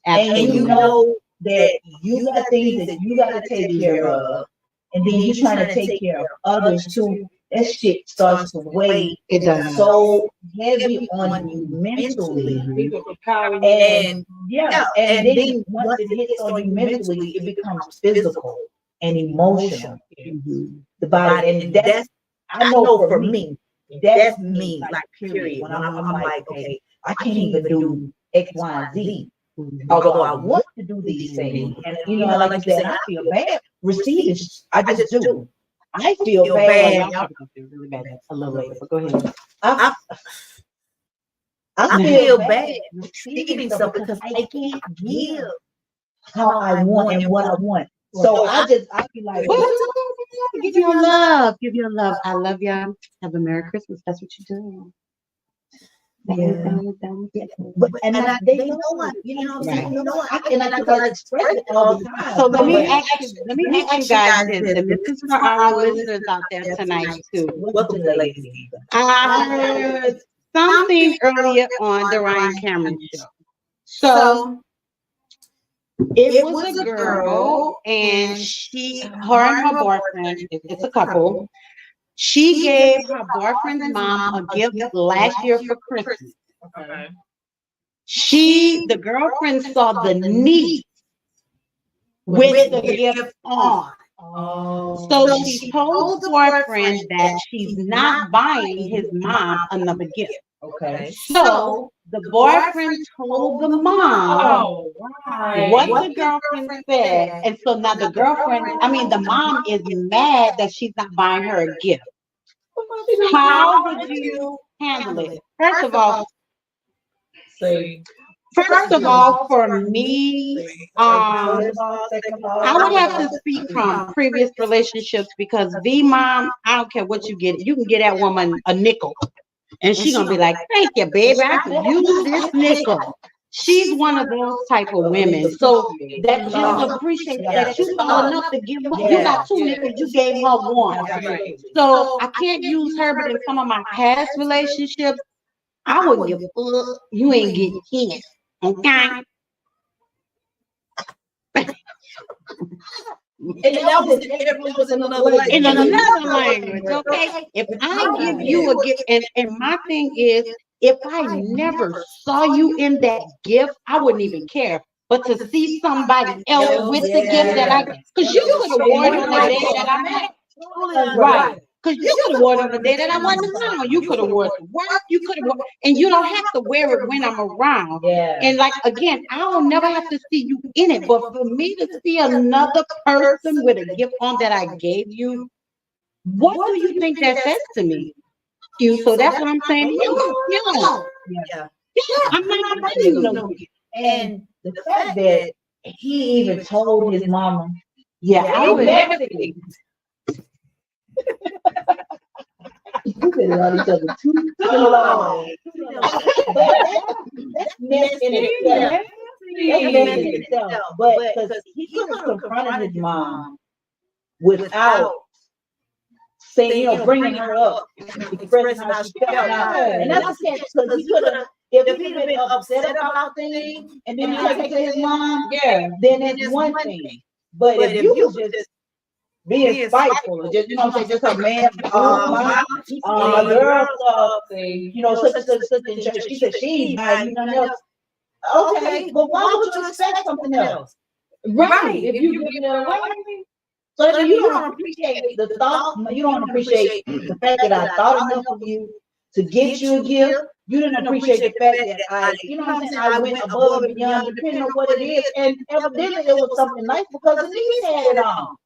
Absolutely. and you know that you got things that you got to take care of, and then you're trying to take care of others too, that shit starts to weigh so heavy on you mentally. And and then once it hits on you mentally, it becomes physical and emotional. The body, and that's, I know for me, that's me, like period. When I'm like, okay, I can't even do X, Y, and Z. Although I want to do these things, and you know, like I said, I feel bad receiving. I just do. I feel bad. Really bad. A little later, but go ahead. I feel bad receiving stuff because I can't give how I want and what I want. So I be like, give you a love. I love y'all. Have a Merry Christmas. That's what you do. But they know what, you know what I'm saying? You know what? I express it all the time. So let me ask you guys this, and this is for our listeners out there tonight too. Welcome to the ladies. I heard something earlier on the Ryan Cameron show. So it was a girl, and her and her boyfriend, it's a couple. She gave her boyfriend's mom a gift last year for Christmas. Okay. The girlfriend saw the niece with the gift on. Oh. So she told the boyfriend that she's not buying his mom another gift. Okay. So the boyfriend told the mom what the girlfriend said. And so now the mom is mad that she's not buying her a gift. How would you handle it? First of all, First of all, for me, I would have to speak from previous relationships because V mom, I don't care what you get. You can get that woman a nickel. And she's gonna be like, thank you, baby. I can use this nickel. She's one of those type of women. So that just appreciate that you know enough to give her. You got 2 nickels, you gave her 1. So I can't use her, but in some of my past relationships, I wouldn't give a fuck. You ain't getting hit. Okay. And that was in another language. In another language, okay? If I give you a gift, and my thing is, if I never saw you in that gift, I wouldn't even care. But to see somebody else with the gift that I, because you could have worn it on the day that I met. Right. Because you could have worn it on the day that I wasn't around. You could have worn it to work. You could have worn, and you don't have to wear it when I'm around. Yeah. And like again, I will never have to see you in it. But for me to see another person with a gift on that I gave you, what do you think that says to me? So that's what I'm saying. Yeah. I'm not gonna you know. And the fact that he even told his mama, I would. you been around each other too long. That's mess in itself. That's mess in itself. But because he could have confronted his mom without saying, bringing her up, expressing how she felt. And that's the case, because he could have, if he'd been upset about things and then he take it to his mom, then it's one thing. But if you was just being spiteful, or just, just a man, my girl, such and such, she said she's buying you nothing else. Okay, but why would you expect something else? Right. If you give it away. So you don't appreciate the thought, you don't appreciate the fact that I thought enough of you to get you a gift. You didn't appreciate the fact that I went above and beyond, depending on what it is. And evidently it was something nice because the niece had it on.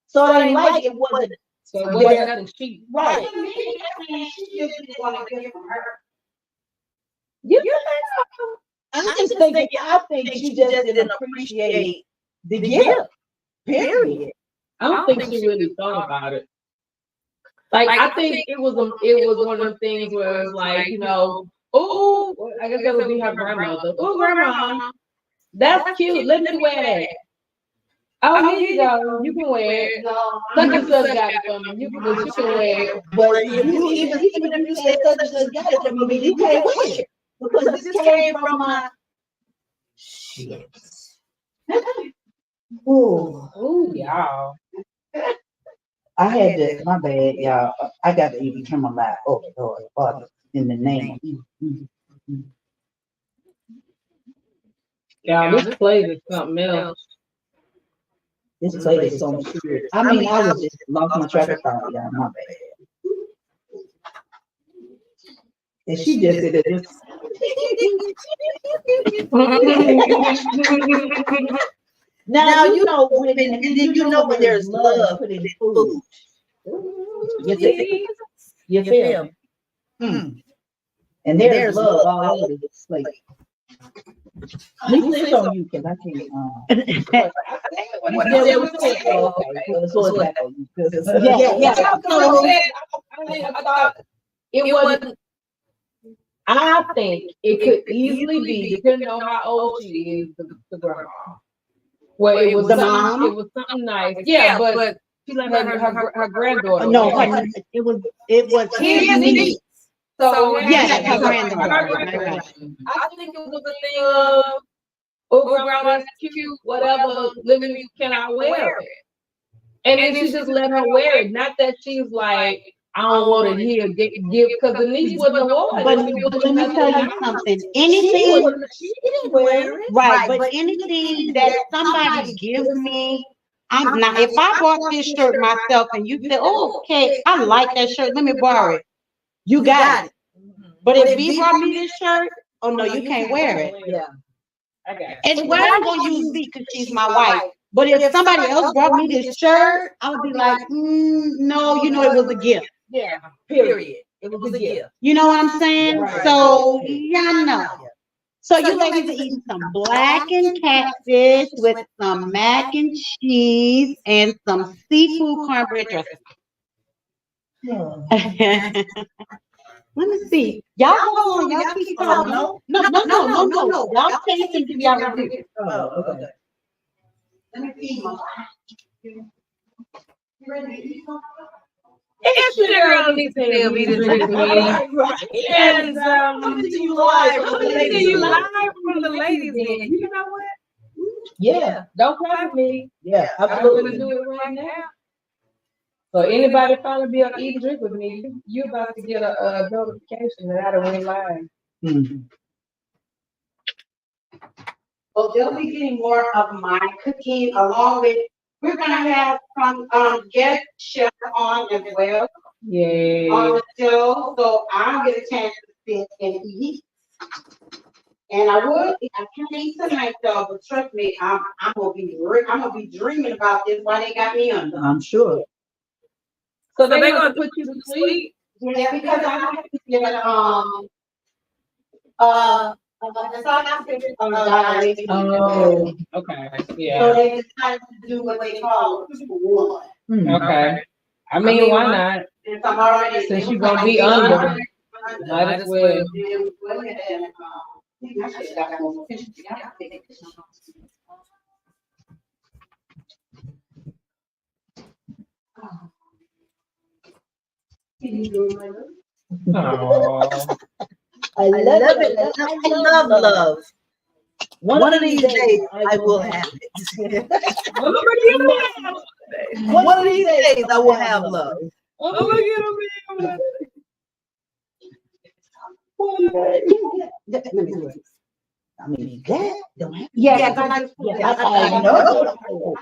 So I didn't like it wasn't. So it wasn't nothing cheap. Right. I think she just didn't appreciate the gift. Period. I don't think she really thought about it. Like I think it was one of the things where it's like, oh, I guess that would be her grandmother. Oh, grandma, that's cute. Let me wear that. Oh, here you go. You can wear it. Such and such got it for me. You can wear it. But even if you said such and such got it for me, you can't wear it because this came from my shit. Ooh, y'all. I had to, my bad, y'all. I got to even turn my light. Oh, Lord, Father, in the name of Y'all, this plate is something else. This plate is so serious. I mean, I was just lost my track of thought, y'all. My bad. And she just did it. Now you know when there's love put in food. You feel? And there's love all over this plate. We sleep on you because I can't. It wasn't. I think it could easily be, depending on how old she is, the grandma. Well, it was the mom. It was something nice. Yeah, but she let her granddaughter. No, it was his niece. So yes, her granddaughter. I think it was a thing of, oh, grandma, that's cute. Whatever. Let me, can I wear it? And then she just let her wear it. Not that she's like, I don't want it here. Give because the niece wasn't one. But let me tell you something. Anything, she didn't wear it. right? But anything that somebody gives me, I'm not. If I bought this shirt myself and you said, "Oh, okay, I like that shirt. Let me borrow it," you got it. But if he brought me this shirt, oh no, you can't wear it. Yeah. Okay. And well, I'm gonna use me because she's my wife. But if somebody else brought me this shirt, I would be like, no, it was a gift. Yeah. Period. It was a gift. You know what I'm saying? Right. So yeah, no. So you ladies are eating some blackened catfish with some mac and cheese and some seafood cornbread dressing. Let me see. Y'all hold on. Y'all keep talking. No. Y'all taste and give y'all review. Oh, okay. Let me see. You ready to eat something? It's your girl, Lisa Hill, be the drink me. And Coming to you live from the ladies' you den. live from the ladies' den. You know what? Yeah, Don't play with me. yeah, I'm gonna absolutely. do it right now. So anybody finally be on eat and drink with me, you about to get a notification that I done went live. Mhm. Well, they'll be getting more of my cooking along with, we're gonna have some guest chef on as well on Yeah. the show, so I'll get a chance to sit and eat. And I can't eat tonight though, but trust me, I'm gonna be dreaming about this while they got me under. I'm sure. So they gonna put you to sleep? Yeah, because I have to get a diary. Oh, okay, So yeah, they decided to do what they call a 2-for-1. okay. I mean, why not? Since I'm already. Since you gonna be under, might as well. Go ahead and, I should have got more pictures. I gotta take pictures. Oh, I love it. I love. One of these days I will have it. One of these days I will have love. I mean, that don't happen. Yeah, I know.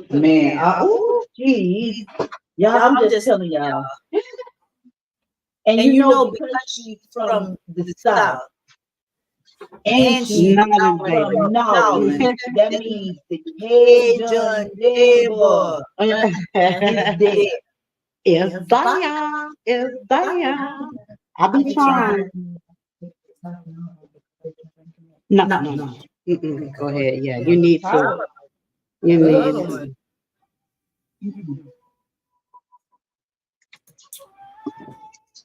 Man, oh, geez. Y'all, I'm just telling y'all. And you know, because she's from the South, and she's Northern, from baby. Northern, that means the Cajun neighbor is dead. It's there. I'll be trying. No. Mm-mm. Go ahead. Yeah, you need to. You need to.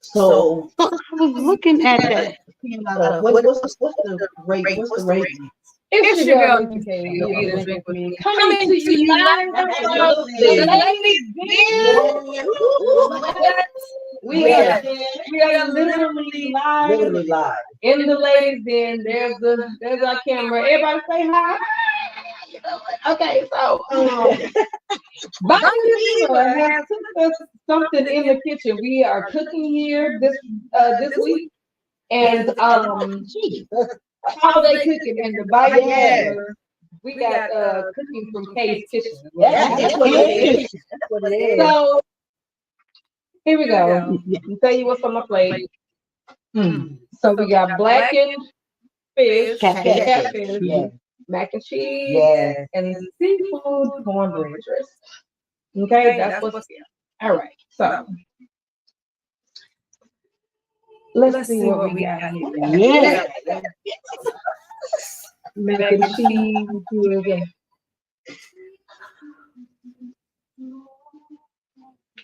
So I was looking at that. what's the rate? What's the rate? it's your girl, Lisa Hill, eat and drink with me. Coming to you live from the ladies' den. We are literally live Literally live. in the ladies' den. There's our camera. Everybody say hi. Okay, so Bobby Diva has took us something in the kitchen. We are cooking here this week, and holiday cooking and the bite. We got cooking from Kay's Kitchen. That's what it is. That's what it is. So here we go. I'll tell you what's on my plate. So we got blackened fish, catfish, Yeah. mac and cheese, Yeah. and seafood cornbread dressing. Okay, that's what's here. All right, so let's see what we got here. Yeah. Mac and cheese. Do it again.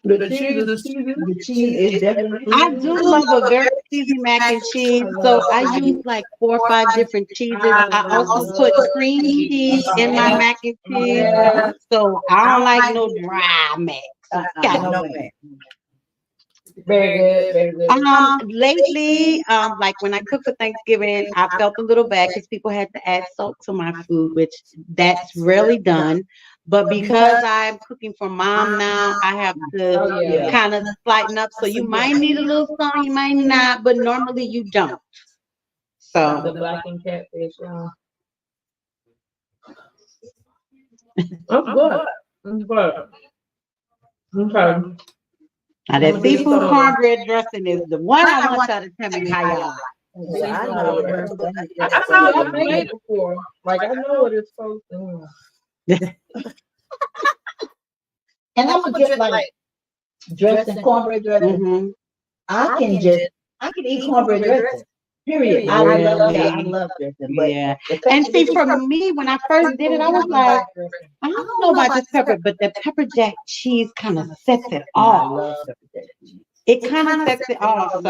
The cheese is definitely. I do love a very cheesy mac and cheese, so I use like 4 or 5 different cheeses. I also put cream cheese in my mac and cheese, so I don't like no dry mac. Very good, very good. Lately, like when I cook for Thanksgiving, I felt a little bad because people had to add salt to my food, which that's rarely done. But because I'm cooking for mom now, I have to kind of lighten up. So you might need a little salt, you might not, but normally you don't. The So blackened catfish, y'all. I'm good. I'm good. Okay. now that seafood cornbread dressing is the one I want y'all to tell me how y'all like. I know it. I know I've made it before. Like I know what it's supposed to. And I'm gonna get like dressing, cornbread dressing. Mhm. I I can eat cornbread dressing. Period. I love dressing. But Yeah. And see, for me, when I first did it, I was like, I don't know about this pepper, but the pepper jack cheese kind of sets it I off. love pepper jack cheese. It kind of sets it off.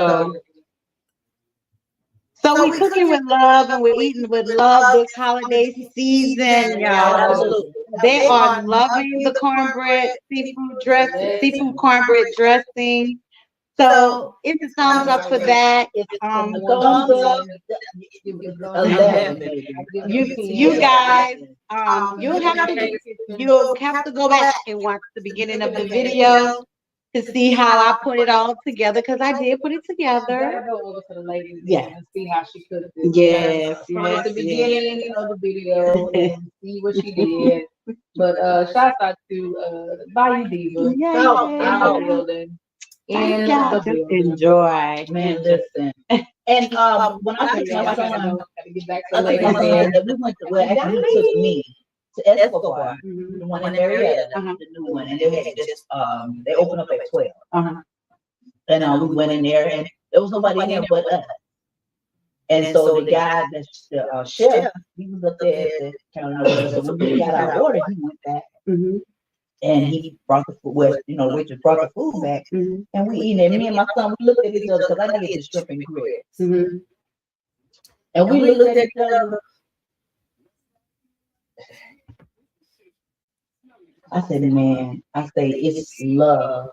So we cooking with love and we're eating with love this holiday season, y'all. Absolutely. They are loving the cornbread seafood cornbread dressing. So it's a thumbs up for that. You guys, you'll have to go back and watch the beginning of the video to see how I put it all together, because I did put it together. Go over to the lady Yeah. and see how she cooked it. Yes, From at the yes, beginning of the video and see what she did. But shout out to Bayou Diva. Yeah. In the building. In the Just building. enjoy. Man, listen. And when I took my son, Gotta get back to I the took my ladies. son, and we went to, well, actually he took me to Escobar, Mhm. the one in Marietta, Uh-huh. the new one, and they had just, they opened up at 12. Uh-huh. And we went in there, and there was nobody in there but us. And so the guy, the chef, he was up there at the counter. So when we got our order, he went back Mhm. and he brought the food. Well, the waitress brought the food back, Mhm. and we eating it. Me and my son, we looked at each other because I didn't get the shrimp and grits, Mhm. and we looked at each other. I said, man, it's love.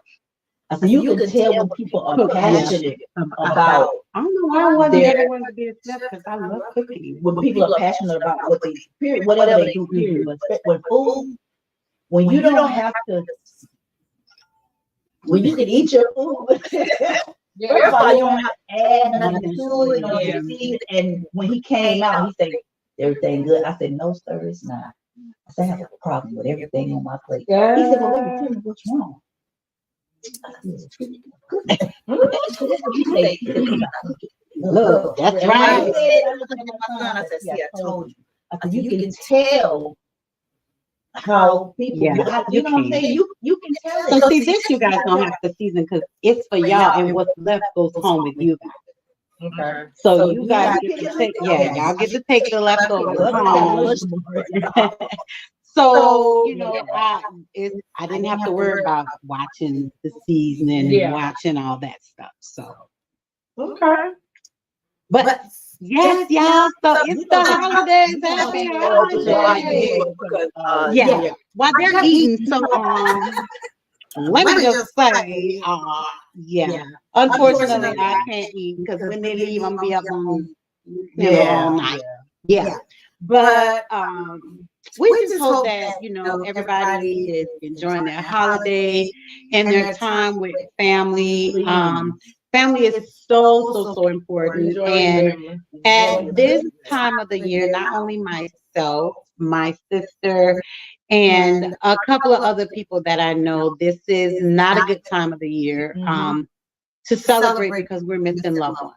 I said, you can tell when people are passionate about. I don't know why I wasn't ever wanted to be a chef, because I love cooking. When people are passionate about what they period, whatever they do, period. But when food, when you don't have to, when you can eat your food, first of all, you don't have to add nothing to it, and when he came out, he said, everything good. I said, no, sir, it's not. I said, I have a problem with everything on my plate. He said, well, wait, tell me what's wrong. Look, that's And when I right. said it, I looked at my son, I said, see, I told you. I said, you can tell how people, Yeah, you know what I'm saying? You can tell it. So see, this you guys don't have to season, because it's for y'all, and what's left goes home with you guys. Okay. So you guys get to take, y'all get to take the leftovers home. So I didn't have to worry about watching the seasoning and watching all that stuff. So Okay. but yes, y'all. So it's the holidays. Happy holidays. Yeah. While they're eating, so let me just say, yeah. Unfortunately, I can't eat, because when they leave, I'm gonna be up on all night. Yeah. But we just hope that everybody is enjoying their holiday and their time with family. Family is so important. And at this time of the year, not only myself, my sister, and a couple of other people that I know, this is not a good time of the year to celebrate, because we're missing loved ones.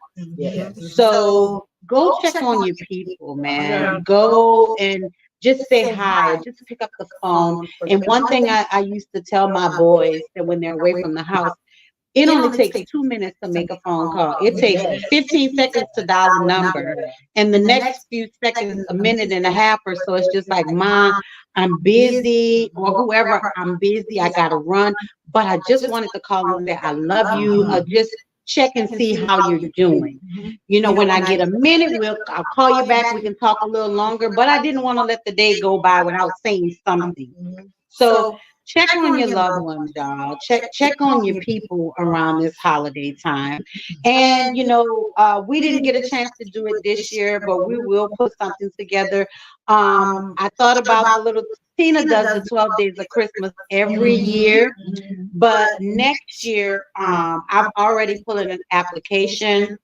So go check on your people, man. Go and just say hi, just pick up the phone. And one thing I used to tell my boys, that when they're away from the house, it only takes 2 minutes to make a phone call. It takes 15 seconds to dial a number. And the next few seconds, a minute and a half or so, it's just like, Mom, I'm busy, or whoever, I'm busy, I gotta run. But I just wanted to call and say, I love you. Just check and see how you're doing. When I get a minute, I'll call you back. We can talk a little longer. But I didn't want to let the day go by without saying something. So check on your loved ones, y'all. Check on your people around this holiday time. And we didn't get a chance to do it this year, but we will put something together. I thought about the little Tina does the 12 days of Christmas every year, but next year I've already put in an application.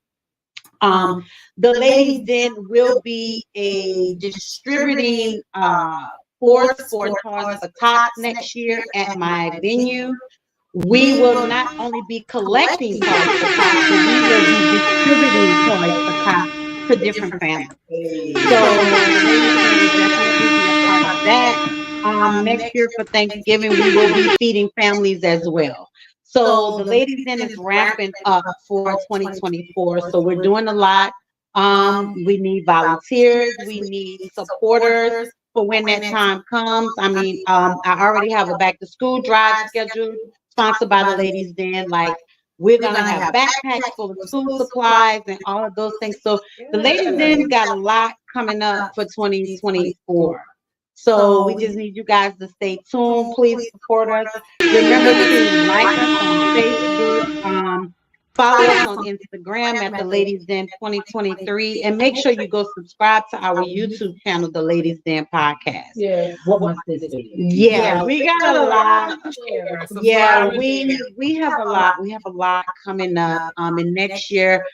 The Ladies Den will be a distributing force for Toys for Tots next year at my venue. We will not only be collecting Toys for Tots, but we will be distributing Toys for Tots to different families. So definitely be a part of that. Next year for Thanksgiving, we will be feeding families as well. So the Ladies Den is ramping up for 2024. So we're doing a lot. We need volunteers, we need supporters for when that time comes. I mean, I already have a back to school drive scheduled, sponsored by the Ladies Den. Like, we're gonna have backpacks full of school supplies and all of those things. So the Ladies Den got a lot coming up for 2024. So we just need you guys to stay tuned. Please support us. Remember to like us on Facebook. Follow us on Instagram at the Ladies Den 2023, and make sure you go subscribe to our YouTube channel, the Ladies Den Podcast. Yeah. What must this be? Yeah, we got a lot. Yeah, we have a lot. We have a lot coming up. And next year,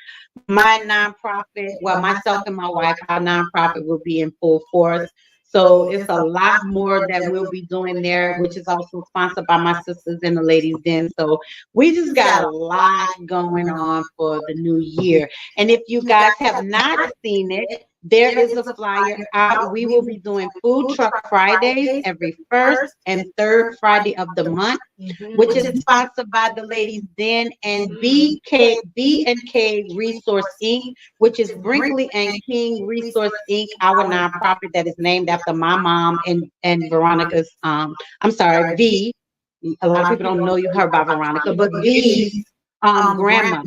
my nonprofit, well, myself and my wife, our nonprofit will be in full force. So it's a lot more that we'll be doing there, which is also sponsored by my sisters in the Ladies Den. So we just got a lot going on for the new year. And if you guys have not seen it, there is a flyer out. We will be doing Food Truck Fridays every first and third Friday of the month, which is sponsored by the Ladies Den and B&K Resource Inc., which is Brinkley and King Resource Inc., our nonprofit that is named after my mom and Veronica's, V. A lot of people don't know you heard about Veronica, but V's grandmother.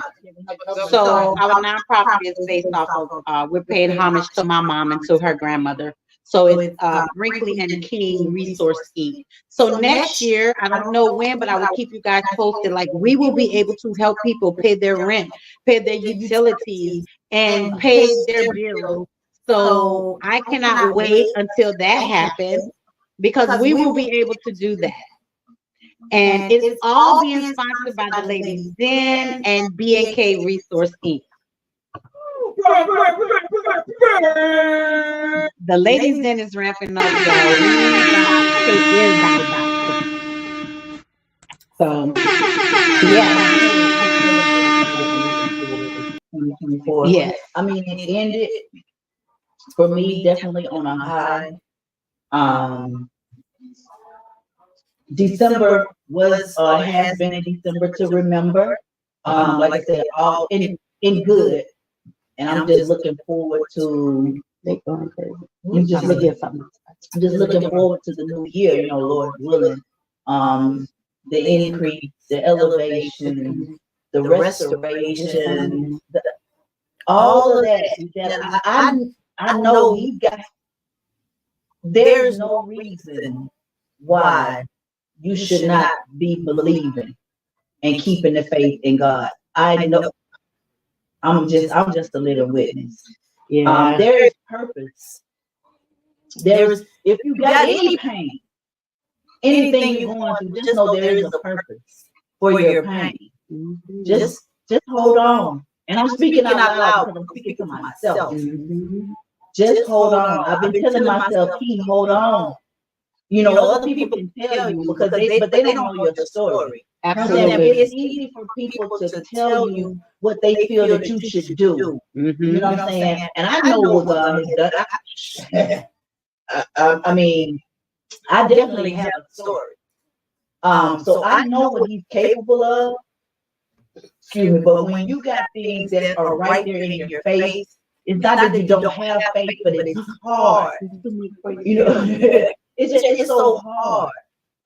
So our nonprofit is based off of, we're paying homage to my mom and to her grandmother. So it's Brinkley and King Resource Inc. So next year, I don't know when, but I will keep you guys posted. Like, we will be able to help people pay their rent, pay their utilities, and pay their bills. So I cannot wait until that happens, because we will be able to do that. And it's all being sponsored by the Ladies Den and B&K Resource Inc. The Ladies Den is ramping up, so yeah. Yeah, I mean, it ended for me definitely on a high. December was has been a December to remember. Like I said, all in good, and I'm just looking forward to. I'm just looking forward to the new year. You know, Lord willing, the increase, the elevation, the restoration, all of that. I know He got. There's no reason why you should not be believing and keeping the faith in God. I know I'm just a little witness. Yeah. There is purpose. If you got any pain, anything you're going through, just know there is a purpose for your pain. Mm-hmm. Just hold on. And I'm speaking out loud because I'm speaking to myself. Mm-hmm. Just hold on. I've been telling myself, hold on. You know, other people can tell you because they don't know your story. Absolutely. It's easy for people to tell you what they feel that you should do. Mm-hmm. You know what I'm saying? And I know what God has done. I mean, I definitely have a story. So I know what He's capable of. Excuse me, but when you got things that are right there in your face, it's not that you don't have faith, but it's hard. You know. It's so hard.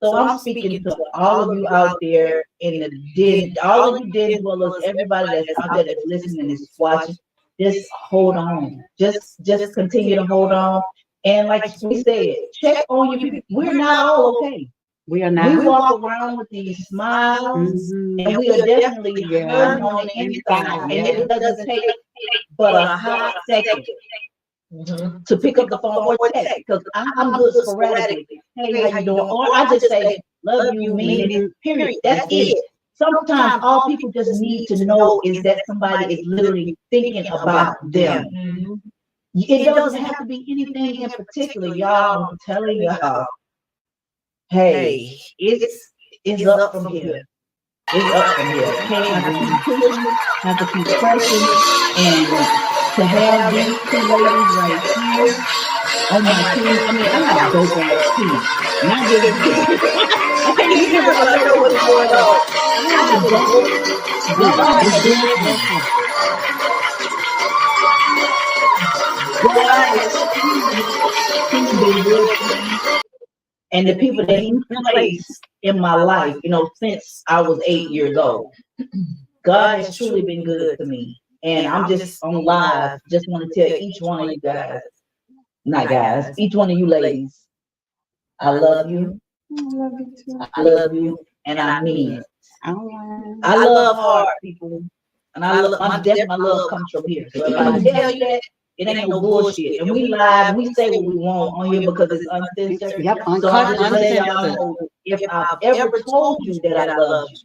So I'm speaking to all of you out there in the den, all of you den dwellers, everybody that's out there that's listening and is watching. Just hold on. Just continue to hold on. And like we said, check on you. We're not all okay. We are not. We walk around with these smiles, and we are definitely hurting on the inside. And it doesn't take but a hot second. Mm-hmm. To pick up the phone or text, because I'm good sporadically. Hey, how you doing? Or I just say, love you, mean it, period. That's it. Sometimes all people just need to know is that somebody is literally thinking about them. Mm-hmm. It doesn't have to be anything in particular, y'all. I'm telling y'all. Hey, it's up from here. It's up from here. Okay, have to keep pressing and. To have these two ladies right here on my team, I mean, I got a dope ass team. Not just I can't even hear what's going on. And the people that He placed in my life, you know, since I was 8 years old, God has truly been good to me. And I'm just on live, just want to tell each one of you guys, not guys, each one of you ladies, I love you. I love you, and I mean it. I love hard people, and I love my love comes from here. So if I tell you that, it ain't no bullshit. And we lie, and we say what we want on here because it's uncensored. Yep, So I'm just letting y'all know, if I've ever told you that I love you,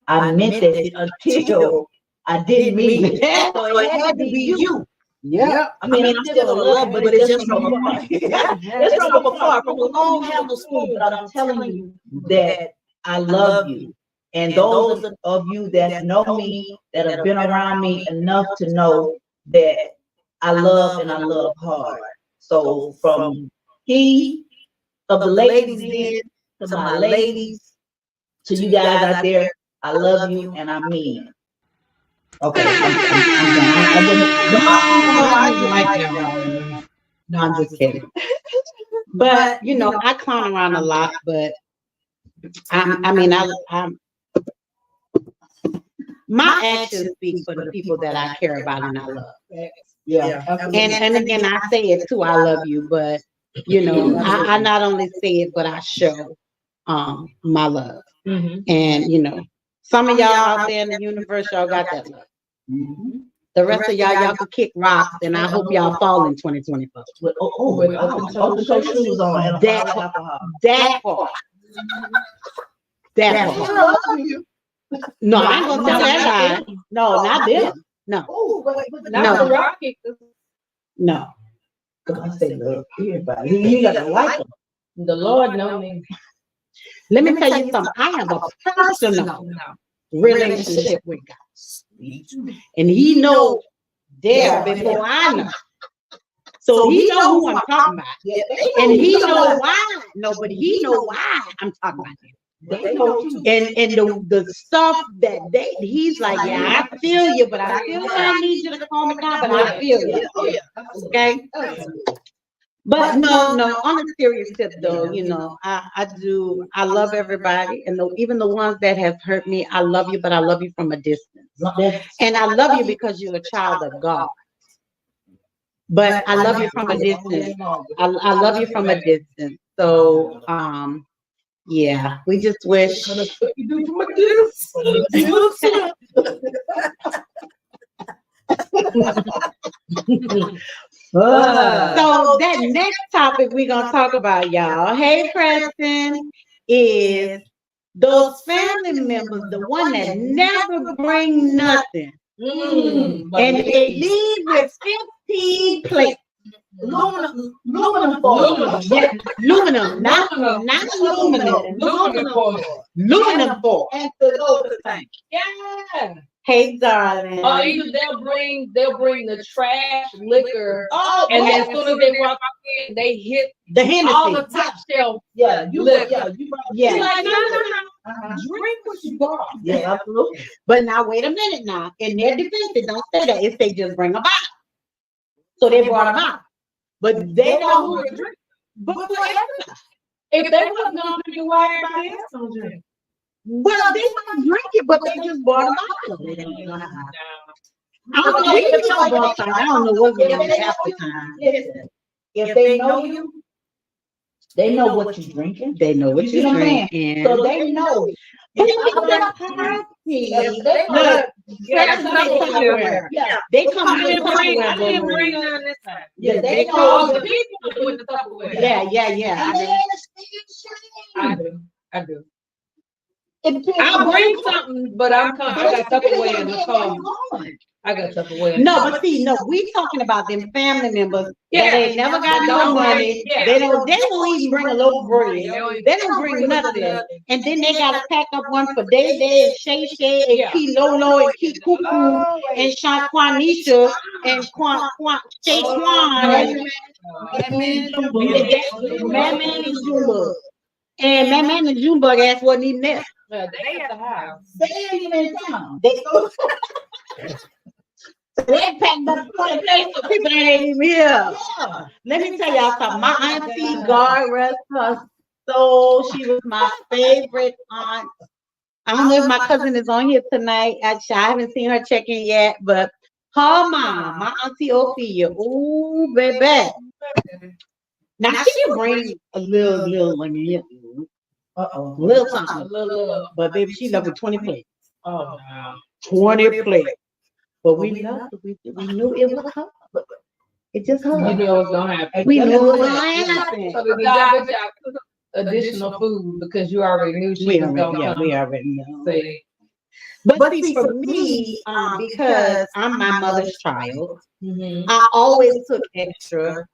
I meant that until I didn't mean it. So it had to be you. Yeah. I mean, I'm still gonna love, but it's just from afar. It's from afar, from a long handle spoon. But I'm telling you that I love you. And those of you that know me, that have been around me enough to know that I love and I love hard. So from he of the ladies then to my ladies, to you guys out there, I love you and I mean it. Okay, No, I'm just kidding. But you know, I clown around a lot, but I'm my actions speak for the people that I care about and I love. Yeah. And again, I say it too, I love you, but you know, I not only say it, but I show my love. And you know, some of y'all out there in the universe, y'all got that love. The rest of y'all can kick rocks, and I hope y'all fall in 2024. With open-toe shoes on and That part. No, I ain't gonna tell that lie. No, not them. No. Not the rocket. No. God say love everybody. You gotta like them. The Lord knows me. Let me tell you something. I have a personal relationship with God. And He knows there before I know. So He knows who I'm talking about. And He knows why. No, but He knows why I'm talking about Him. And the stuff that He's like, yeah, I feel you, but I feel I need you to calm me down, but I feel you. Okay? But no, on a serious tip though, you know, I love everybody, and even the ones that have hurt me, I love you, but I love you from a distance. And I love you because you're a child of God. But I love you from a distance. I love you from a distance. So yeah, we just wish. So that next topic we're gonna talk about, y'all. Hey, Preston, is those family members, the one that never bring nothing, and they leave with 15 plates. Aluminum foil. Yeah, aluminum, not aluminum. Aluminum foil. And the tank. Yeah. Hey, darling. Or either they'll bring the trash liquor, and then as soon as they walk in, they hit The Hennessy. all the top shelf. Yeah, you liquor. Yeah. Like, no. Drink what you brought. Yeah, absolutely. But now wait a minute now. In their defense, it don't say that. It say just bring a bottle. So they brought a bottle. But they know who to drink. But for everybody. If they wasn't gonna drink it, why everybody else don't drink? Well, they don't drink it, but they just bought a bottle. It ain't gonna happen. I don't know. Even though I don't know what's going on half the time. Listen, if they know you, they know what you're drinking. They know what You see you're what I'm saying? drinking. So they know. But If it's I'm their not party. They know. Look, Yeah, Preston is Tupperware. Yeah, They come I to didn't bring Tupperware. it on this time. yeah, They they All know. the people with the Tupperware. Yeah. And they I do. I'll bring something, but I got Tupperware in the car. I got Tupperware. No, but see, no, we talking about them family members. Yeah. That ain't never got no money. Yeah. They don't even bring a loaf of bread. They don't bring nothing. And then they gotta pack up one for Day Day and Shay Shay and Yeah. Key Lolo and Key Cuckoo and Shaquanisha and Shay Kwan and Madman and Zumba. And man, the June bug ass wasn't even there. They at the house. They ain't even in town. They packed up 20 places for people that ain't even here. Yeah. Let me tell y'all something. My auntie, God rest her soul, she was my favorite aunt. I don't know if my cousin is on here tonight. Actually, I haven't seen her check in yet, but her mom, my auntie Ophelia, ooh, baby. Now she can bring a little, I mean, little something, but baby, she left with 20 plates. Oh, wow. 20 plates. But we loved it. We knew it was her. It just her. You knew it was gonna happen. We knew it was gonna happen. So the job cook additional food because you already knew she was gonna come. We already know. See. But see, for me, because I'm my mother's child, Mhm. I always took extra.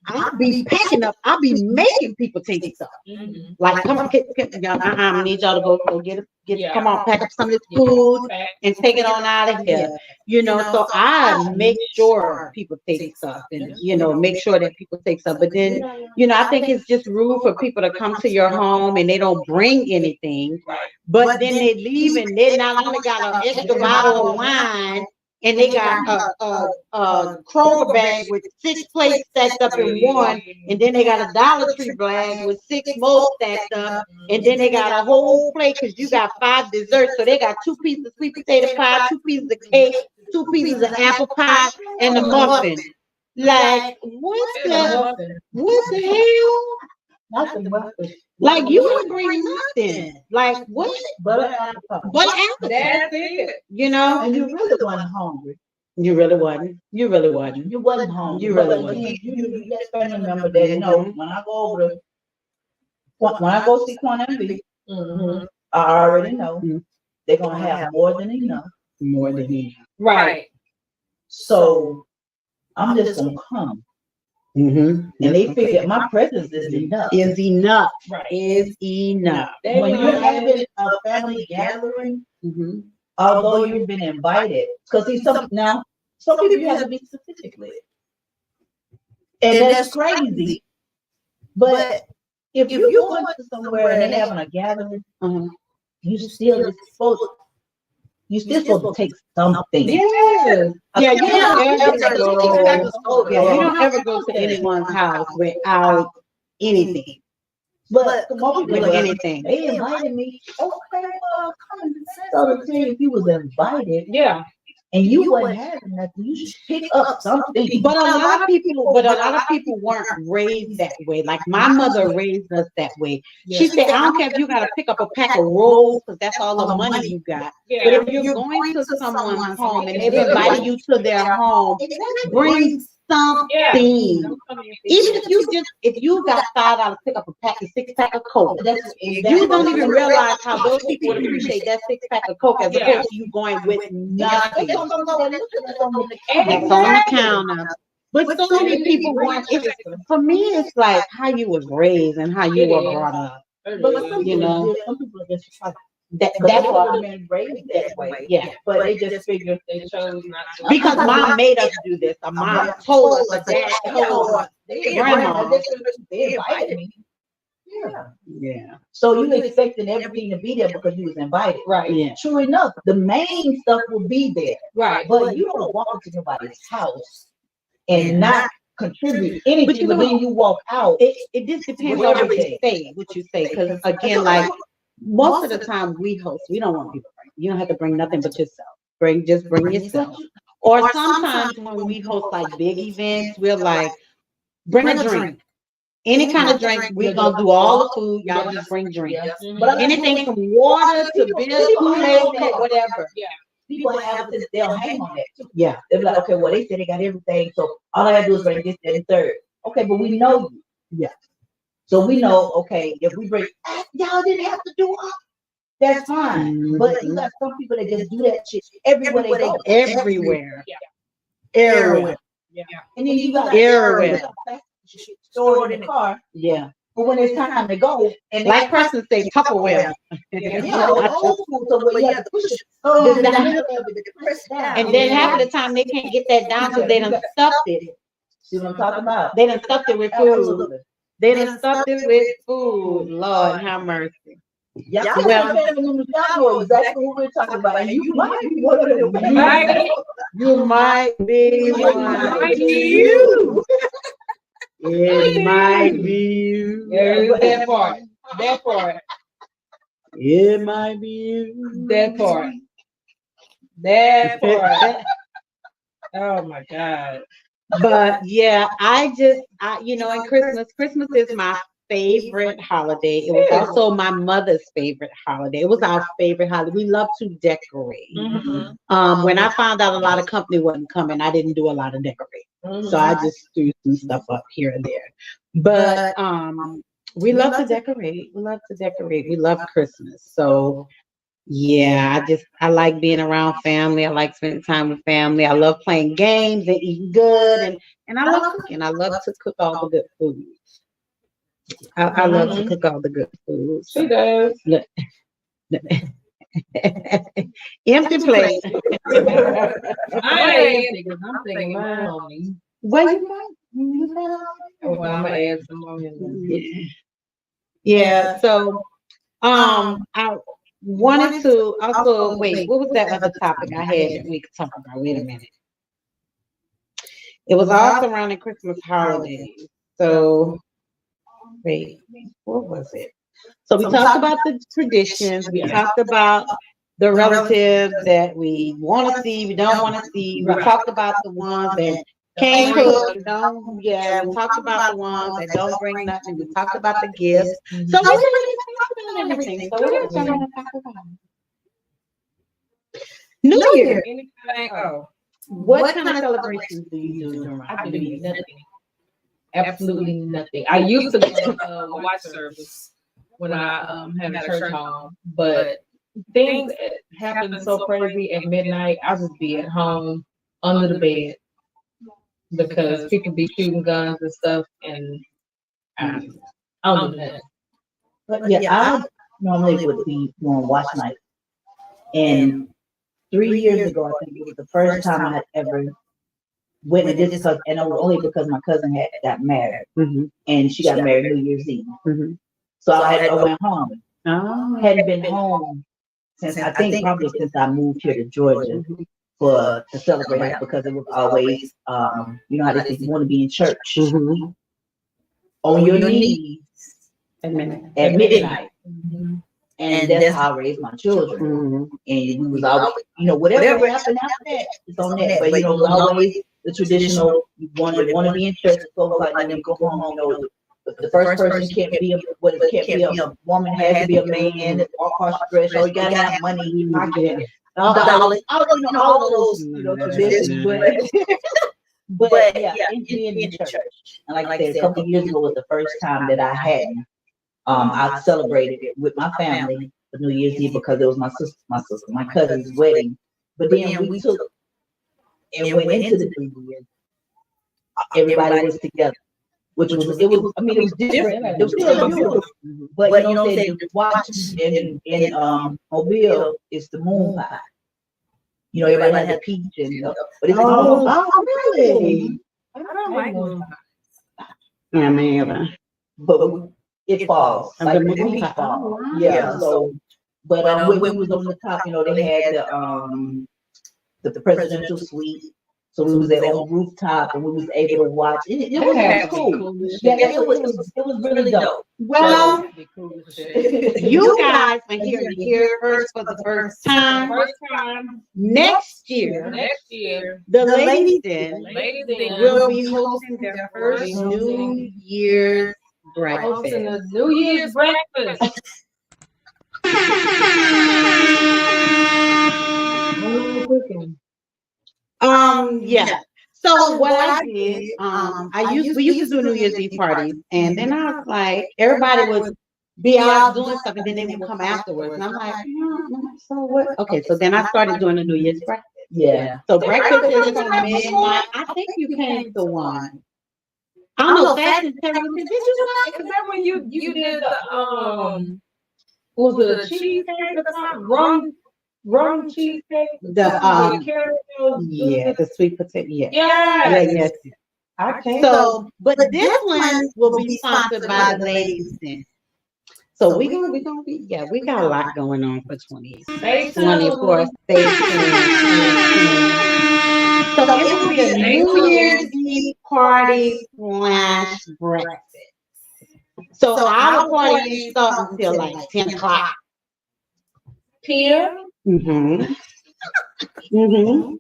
I'll be packing up. I'll be making people take stuff. Mhm. Like, come on, y'all. I need y'all to go get it. Yeah. Come on, pack up some of this food and take it on out of here. You know, so I make sure people take stuff and, you know, make sure that people take stuff. But then, you know, I think it's just rude for people to come to your home and they don't bring anything. But then they leave and they not only got an extra bottle of wine, and they got a Kroger bag with 6 plates stacked up in one, and then they got a Dollar Tree bag with 6 more stacked up, and then they got a whole plate because you got 5 desserts. So they got 2 pieces of sweet potato pie, 2 pieces of cake, 2 pieces of apple pie, and a muffin. Like, what the hell? Nothing but Like, you didn't bring nothing. Like, what? butter apple. What happened? That's it. You know? And you really wasn't hungry. You really wasn't. You really wasn't. You wasn't hungry. You really But wasn't. again, you just gotta remember that, you know, when I go over to, when I go see Quan MB, Mhm. I already know Mhm. they're gonna have more than enough. More than me. Right. So I'm just gonna come. Mm-hmm. And they figure my presence is enough. Is enough. Right. Is enough. When you're having a family gathering, Mm-hmm. although you've been invited, because see, some people you have to be specific with. And that's crazy. But if you're going to somewhere and they're having a gathering, Uh-huh. you still supposed to take something. Yes. Yeah, you don't ever Yeah, go. Yeah, you don't ever go to anyone's house without anything. But most With people, anything. they invited me. Okay, well, come and so to tell you if you was invited Yeah. and you wasn't having nothing, you should pick up something. But a lot of people weren't raised that way. Like my mother raised us that way. She said, I don't care if you gotta pick up a pack of rolls because that's all the money you got. Yeah. But if you're going to someone's home and they've invited you to their home, bring something. Even if you got $5 to pick up a pack, a 6-pack of Coke, you don't even realize how those people would appreciate that 6-pack of Coke as opposed to you going with nothing. That's on the counter. But so many people want it. For me, it's like how you was raised and how you were brought up. But some You know. people are just like That's that's what what been raised that way. Yeah. But they just figure They chose not to. Because mom made us do this. Our mom told us, our dad told us. Grandma. They invited me. Yeah. Yeah. So you expected everything to be there because you was invited. Right. Yeah. True enough, the main stuff will be there. Right. But you don't walk into nobody's house and not contribute anything, but then you walk out. It just depends on what you say, Because again, like most of the time we host, we don't want people to bring. You don't have to bring nothing but yourself. Bring yourself. Or sometimes when we host like big events, we're like, bring a drink. Any kind of drink, we're gonna do all the food. Y'all just bring drinks. But Anything from water to beer, Kool-Aid, whatever. people have this, they'll hang on that too. Yeah. They'll be like, okay, well, they said they got everything, so all I gotta do is bring this, that, and third. Okay, but we know you. Yeah. So we know, okay, if we bring, y'all didn't have to do all. That's fine. But you got some people that just do that shit everywhere they go. Everywhere. Yeah. Everywhere. And then you got Everywhere. stored in the car. Yeah. But when it's time to go, and Like person say Tupperware. old school, so where you have to push it. And then half of the time they can't get that down because they done stuffed it. See what I'm talking about? They done stuffed it with food. Absolutely. They done stuffed it with food. Lord have mercy. Y'all Well- know exactly what we're talking about. And you might be one of them. You might be Might be you. It might be you. Yeah, that part. That part. It might be you. That part. That part. Oh my God. But yeah, in Christmas is my favorite holiday. It was also my mother's favorite holiday. It was our favorite holiday. We love to decorate. Mm-hmm. When I found out a lot of company wasn't coming, I didn't do a lot of decorating. So I just threw some stuff up here and there. But we love to decorate. We love to decorate. We love Christmas. So yeah, I like being around family. I like spending time with family. I love playing games and eating good, and I love cooking. I love to cook all the good food. I love to cook all the good food. She does. Empty plate. I ain't thinking. I'm thinking mine on me. What you Well, I'm gonna add some more in there. Yeah. So, I wanted to also wait. What was that other topic I had that we could talk about? Wait a minute. It was all surrounding Christmas holidays. So, wait, what was it? So we talked about the traditions. We talked about the relatives that we want to see, we don't want to see. We talked about the ones that can't cook, don't. Yeah, we talked about the ones that don't bring nothing. We talked about the gifts. So we talked about everything. So what else I want to talk about? New Year. Anything? Oh, What kind of celebrations do you do? I do nothing. Absolutely nothing. I used to go to watch service when I had a church home, but things happen so crazy at midnight. I'll just be at home under the bed because people be shooting guns and stuff, and I don't do that. But yeah, I normally would be on watch night. And 3 years ago, I think it was the first time I had ever went and this because, and it was only because my cousin had got married, and she got married New Year's Eve. So I went home. Hadn't been home since I think probably since I moved here to Georgia to celebrate it, because it was always you know how they say you want to be in church on your knees at midnight. And that's how I raised my children. And we was always, you know, whatever happened after that, it's on that. But you know, it was always the traditional, you want to be in church, so like let them go home, you know. The first person can't be a woman, has to be a man, all cross dress, so you gotta have money in your pocket. All those, you know, traditions. But yeah, being in church. And like I said, a couple of years ago was the first time that I had. I celebrated it with my family for New Year's Eve because it was my cousin's wedding. But then we took and went into the New Year. Everybody was together, which was it was different. It was still beautiful, but you know, they watch in Mobile is the moon pie. You know, everybody had a peach and but it's really. I don't like moon pie. Yeah, man. But it falls like the peach fall. Yeah. So, but when we was on the top, you know, they had the presidential suite. So we was there on the rooftop and we was able to watch. It was cool. Yeah, it was really dope. Well, you guys are here first for the first time. Next year, the ladies will be hosting their first New Year's breakfast. New Year's breakfast. Yeah. So what I did, we used to do New Year's Eve parties, and then I was like, everybody would be out doing stuff, and then they would come afterwards, and I'm like, so what? Okay, so then I started doing the New Year's breakfast. Yeah. So breakfast is from midnight. I think you came to one. I don't know. Fast and terrible. Did you Is that when you did the was it a cheesecake or something? Rum cheesecake? The sweet potato. Yeah. Yeah. Yes. Okay. So, but this one will be sponsored by the ladies then. So we gonna be, yeah, we got a lot going on for 2024. Stay tuned. So it will be a New Year's Eve party / breakfast. So our party ain't starting until like 10 o'clock. PM. Mm-hmm. Mm-hmm.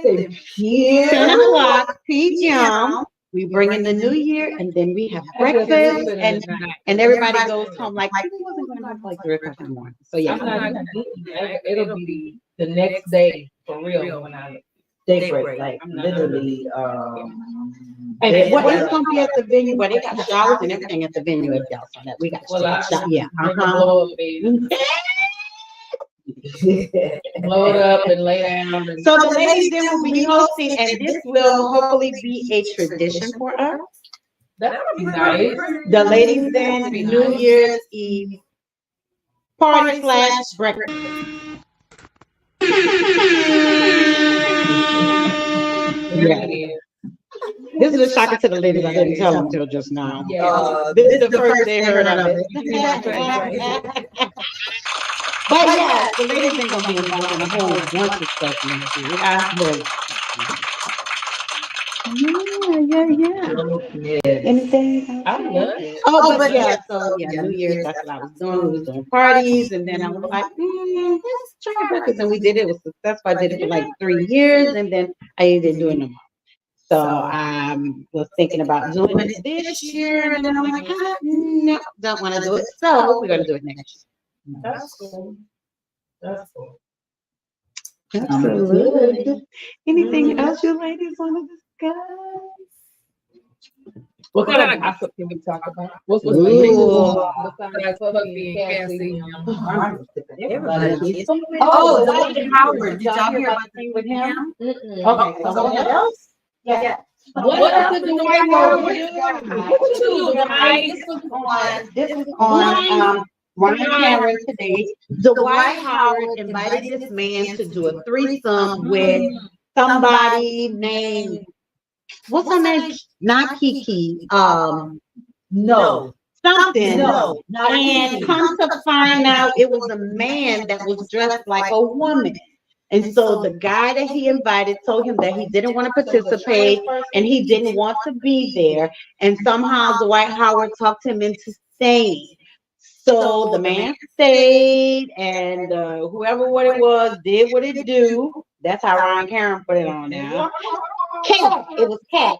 10 o'clock p.m. We bring in the new year, and then we have breakfast, and everybody goes home. Like people wasn't going to have like 3 o'clock in the morning. So yeah, It'll be the next day for real when I daybreak, like literally. and what is going to be at the venue? Where they got showers and everything at the venue. If y'all saw that, we got showers. Yeah. blow it up and lay down. And So the ladies then will be hosting, and this will hopefully be a tradition for us. that would be nice. The ladies then New Year's Eve party / breakfast. Yeah. This is a shocker to the ladies. I didn't tell them until just now. This is the first they heard of it. But yeah, the ladies ain't gonna be involved in a whole bunch of stuff next year. Yeah. Anything? I love it. Oh, but yeah, so yeah, New Year's, that's what I was doing. We was doing parties, and then I was like, let's try breakfast. And we did it. It was successful. I did it for like 3 years, and then I didn't do it no more. So I was thinking about doing it this year, and then I'm like, no, don't want to do it. So we're gonna do it next year. That's cool. That's cool. Absolutely. Anything else you ladies want to discuss? What kind of gossip can we talk about? What's Ooh. besides Puffy and Cassie? Everybody. Oh, Dwight Howard. Did y'all hear about the thing with him? Okay, so someone else? Yeah. What did Dwight Howard do? What you do, Dwight? This was on Ryan Cameron today. Dwight Howard invited this man to do a threesome with somebody named, what's her name? Not Kiki. No. Something. No. And come to find out, it was a man that was dressed like a woman. And so the guy that he invited told him that he didn't want to participate and he didn't want to be there. And somehow Dwight Howard talked him into staying. So the man stayed, and whoever what it was did what it do. That's how Ryan Cameron put it on there. Cat. It was cat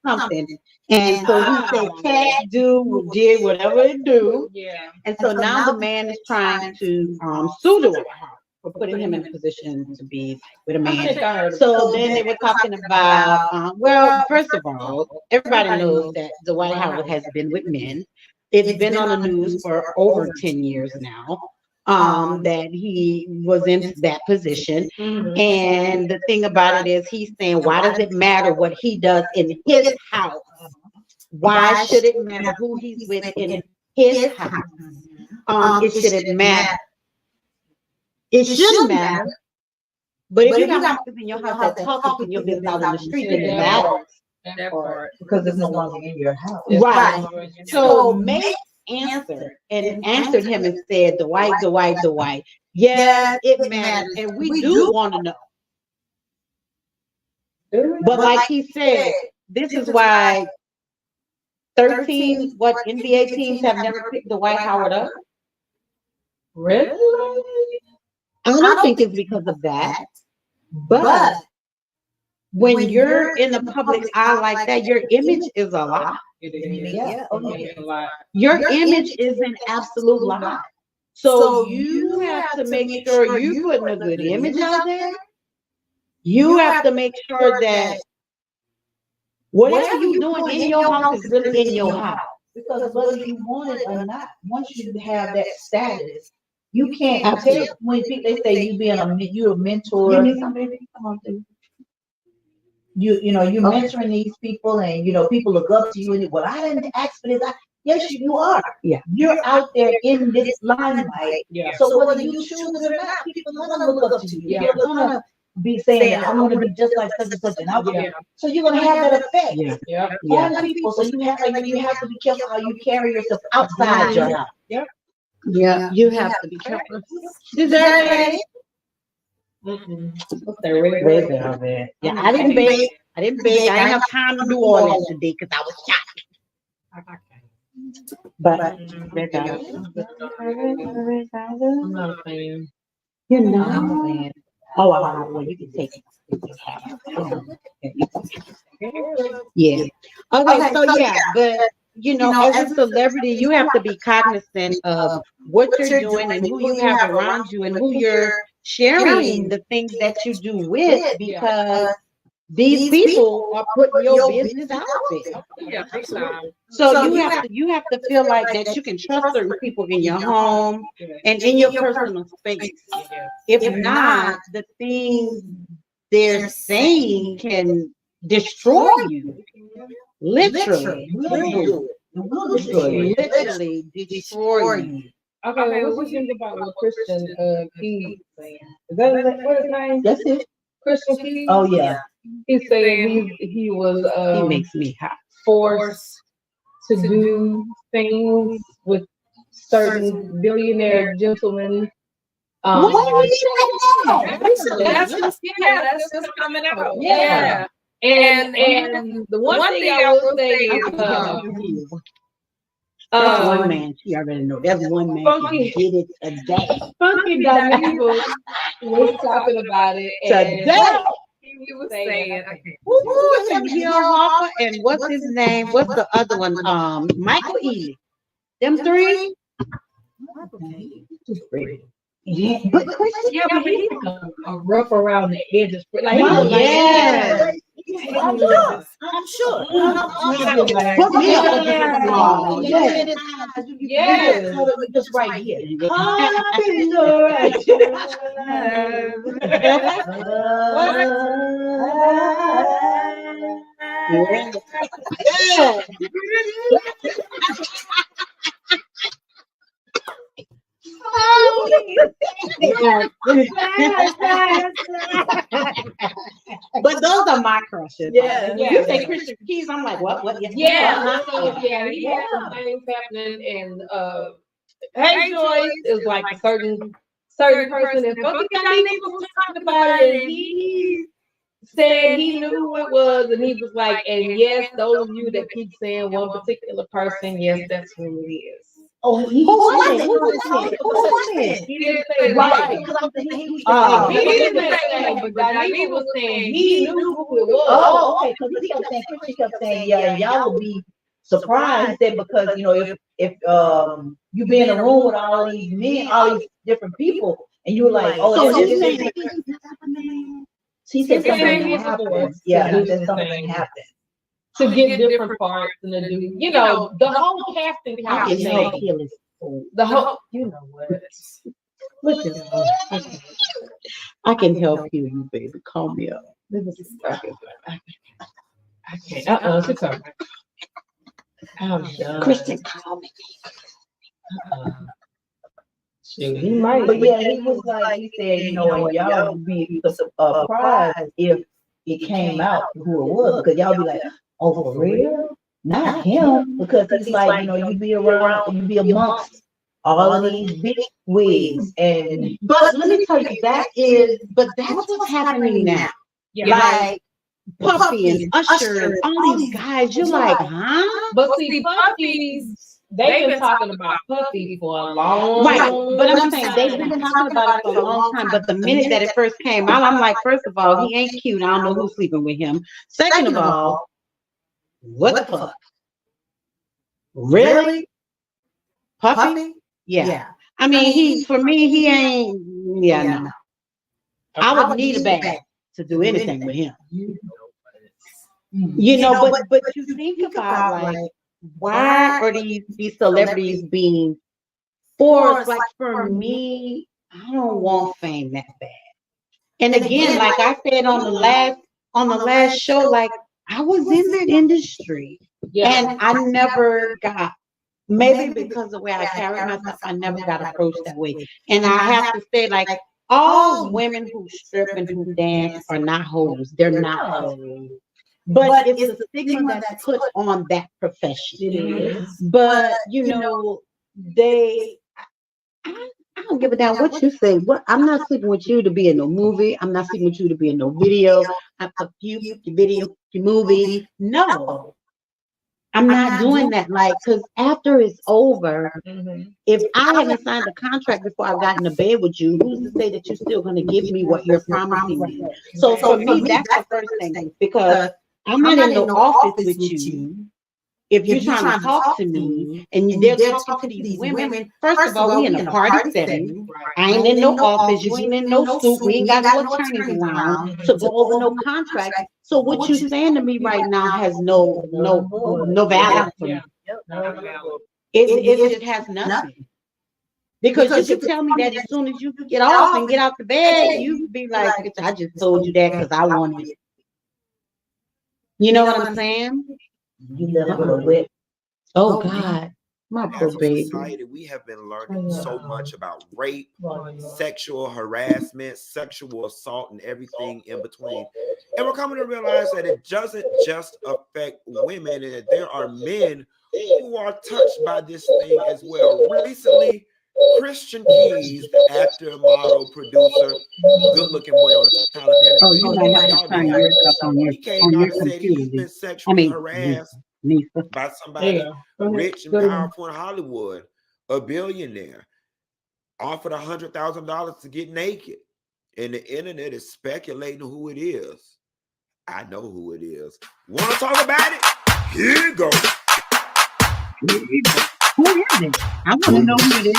something. And so he said cat did whatever it do. Yeah. And so now the man is trying to sue Dwight Howard for putting him in a position to be with a man. So then they were talking about, well, first of all, everybody knows that Dwight Howard has been with men. It's been on the news for over 10 years now, that he was in that position. And the thing about it is he's saying, why does it matter what he does in his house? Why should it matter who he's with in his house? It shouldn't matter. It shouldn't matter. But if you got people in your house that talk in your business out in the street, then it matters. That part. Because it's no longer in your house. Right. So May answered him and said, Dwight. Yeah, it matters. And we do want to know. But like he said, this is why 13 NBA teams have never picked Dwight Howard up. Really? I don't think it's because of that. But when you're in the public eye like that, your image is a lie. Yeah. Your image is an absolute lie. So you have to make sure you're putting a good image out there. You have to make sure that whatever you're doing in your house is really in your house. Because whether you want it or not, once you have that status, you can't tell when people they say you're a mentor. You know, you're mentoring these people, and you know, people look up to you. And well, I didn't ask for this. Yes, you are. Yeah, you're out there in this limelight. Yeah. So whether you choose it or not, people are gonna look up to you. Yeah. They're gonna be saying, I want to be just like such and such an outfit. Yeah. So you're gonna have that effect Yeah. Yeah. Yeah. on people. So you have to be careful how you carry yourself outside your house. Yeah. You have to be careful. Dessert. What's that red? Red velvet. Yeah, I didn't bake. I ain't have time to do all that today because I was shot. But red velvet. I'm not a fan. You know, I'm a fan. Oh, well, you can take it. Yeah. Okay, so yeah, but you know, as a celebrity, you have to be cognizant of what you're doing and who you have around you and who you're sharing the things that you do with, because these people are putting your business out there. Yeah, big time. So you have to feel like that you can trust certain people in your home and in your personal space. If not, the things they're saying can destroy you. Literally destroy you. Okay, what you think about what Christian Keys saying? Is that what his name? That's it. Christian Keys? Oh yeah. He's saying he was He makes me hot. forced to do things with certain billionaire gentlemen. What are you That's just coming out. Yeah. And the one thing I will say is That's one man. She already know. That's one man. Funky. Can get it today. Funky Dineva was talking about it. And Today. he was saying, Who's him? Gil Harper and what's his name? What's the other one? Michael Ealy. Them three. Yeah, but Christian, yeah, but he's a rough around the edges. Like, Yeah. I'm sure. Put me up against the wall. Yes. Just right here. But those are my crushes. Yeah. You say Christian Keys, I'm like, what? yeah, he had some things happening, and Hey Joyce is like a certain person, and Funky Dineva was talking about it, and he said he knew who it was, and he was like, and yes, those of you that keep saying one particular person, yes, that's who it is. Oh, who was it? He didn't say Right. right. Because I'm thinking He didn't say, but Dineva was saying he knew who it was. Oh, okay. Because he kept saying, yeah, and y'all would be surprised that because if you be in a room with all these men, all these different people, and you were like, oh, she said something happened. Yeah, he said something happened. To get different parts and to do, the whole casting couch thing. The whole, you know what? Listen, I can help you, baby. Call me up. I can't. She's talking. I'm done. Christian, call me. Shoot, he might. But yeah, he was like, he said, and y'all would be surprised if it came out who it was, because y'all be like, oh, for real? Not him, because he's like, you be around, you be amongst all of these big wigs, and But let me tell you, that's what's happening now. Yeah. Like Puffy and Usher and all these guys, you're like, huh? But see, Puffy's, they've been talking about Puffy for a long Right, time. but I'm saying they've been talking about it for a long time. But the minute that it first came out, I'm like, first of all, he ain't cute. I don't know who's sleeping with him. Second of all, what the fuck? Really? Puffy? Yeah. I mean, he ain't. Yeah, no. I would need a bag to do anything with him. But you think about like, why are these celebrities being forced? Like for me, I don't want fame that bad. And again, like I said on the last show, like I was in that industry and I never got, maybe because of the way I carry myself, I never got approached that way. And I have to say, like, all women who strip and who dance are not hoes. They're not hoes. But it's a stigma that's put on that profession. It is. But you know, I don't give a damn what you say. What I'm not sleeping with you to be in no movie. I'm not sleeping with you to be in no video. Your video, your movie. No. I'm not doing that. Like, because after it's over, if I haven't signed a contract before I've gotten to bed with you, who's to say that you're still going to give me what you're promising me? So for me, that's the first thing, because I'm not in no office with you. If you're trying to talk to me and they're talking to these women, first of all, we in a party setting. I ain't in no office. You ain't in no suit. We ain't got no attorneys around to go over no contract. So what you saying to me right now has no value for me. It just has nothing. Because you can tell me that as soon as you get off and get out the bed, you be like, I just told you that because I wanted it. You know what I'm saying? You left her with. Oh God, my poor As a baby. society, we have been learning so much about rape, sexual harassment, sexual assault, and everything in between. And we're coming to realize that it doesn't just affect women, and that there are men who are touched by this thing as well. Recently, Christian Keys, the actor, model, producer, good-looking boy on the Tyler Perry. Oh, you might have to turn your stuff on your He came out and said he's computer. been sexually harassed Lisa. by somebody rich and powerful in Hollywood, a billionaire, offered $100,000 to get naked. And the internet is speculating who it is. I know who it is. Want to talk about it? Here you go. Who is it? I want to know who it is.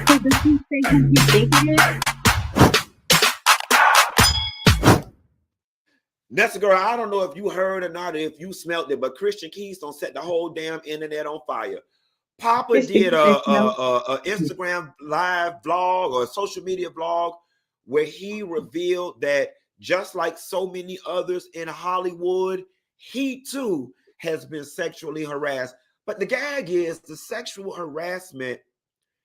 So does he say who you think it is? Nessa girl, I don't know if you heard or not, or if you smelt it, but Christian Keys don't set the whole damn internet on fire. Papa did a Instagram live vlog or a social media vlog where he revealed that just like so many others in Hollywood, he too has been sexually harassed. But the gag is the sexual harassment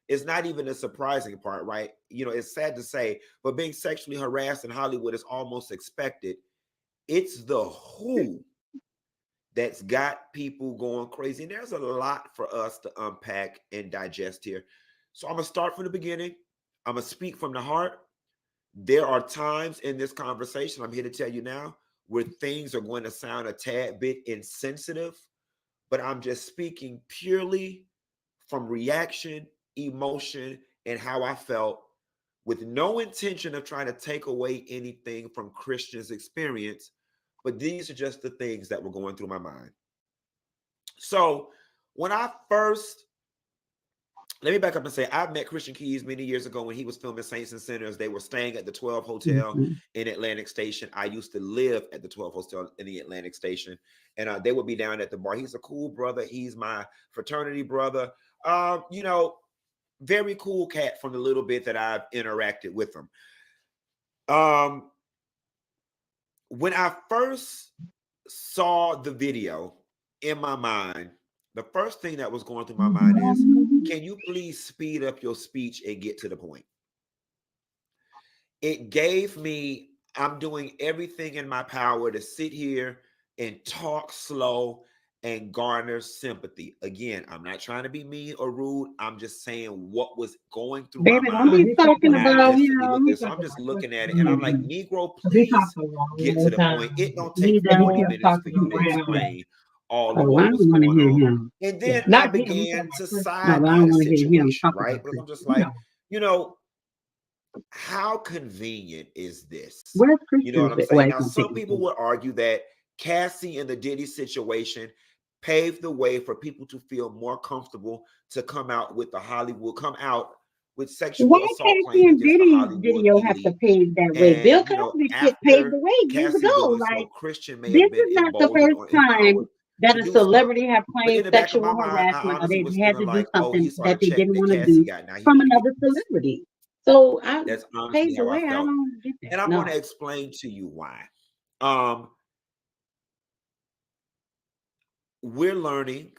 is not even the surprising part, right? You know, it's sad to say, but being sexually harassed in Hollywood is almost expected. It's the who that's got people going crazy. And there's a lot for us to unpack and digest here. So I'm going to start from the beginning. I'm going to speak from the heart. There are times in this conversation, I'm here to tell you now, where things are going to sound a tad bit insensitive, but I'm just speaking purely from reaction, emotion, and how I felt, with no intention of trying to take away anything from Christian's experience. But these are just the things that were going through my mind. So when I first, let me back up and say, I met Christian Keys many years ago when he was filming Saints and Sinners. They were staying at the 12 Hotel in Atlantic Station. I used to live at the 12 Hotel in the Atlantic Station, and they would be down at the bar. He's a cool brother. He's my fraternity brother. You know, very cool cat from the little bit that I've interacted with him. When I first saw the video, in my mind, the first thing that was going through my mind is, can you please speed up your speech and get to the point? It gave me, I'm doing everything in my power to sit here and talk slow and garner sympathy. Again, I'm not trying to be mean or rude. I'm just saying what was going through my mind. Baby, I'm talking about him. So I'm just looking at it and I'm like, Negro, please get to the point. It don't take 40 minutes for you to explain all of what was going on. And then I began to side the situation, right? But I'm just like, you know, how convenient is this? You know what I'm saying? Now, some people would argue that Cassie and the Diddy situation paved the way for people to feel more comfortable to come out with sexual assault claims. Why Cassie and Diddy's video have to pave that way? Bill Cosby paved the way years ago. Like, this is not the first time that a celebrity have claimed sexual harassment, or they had to do something that they didn't want to do from another celebrity. So that's paved the way. I don't get that. And I'm going to explain to you why. We're learning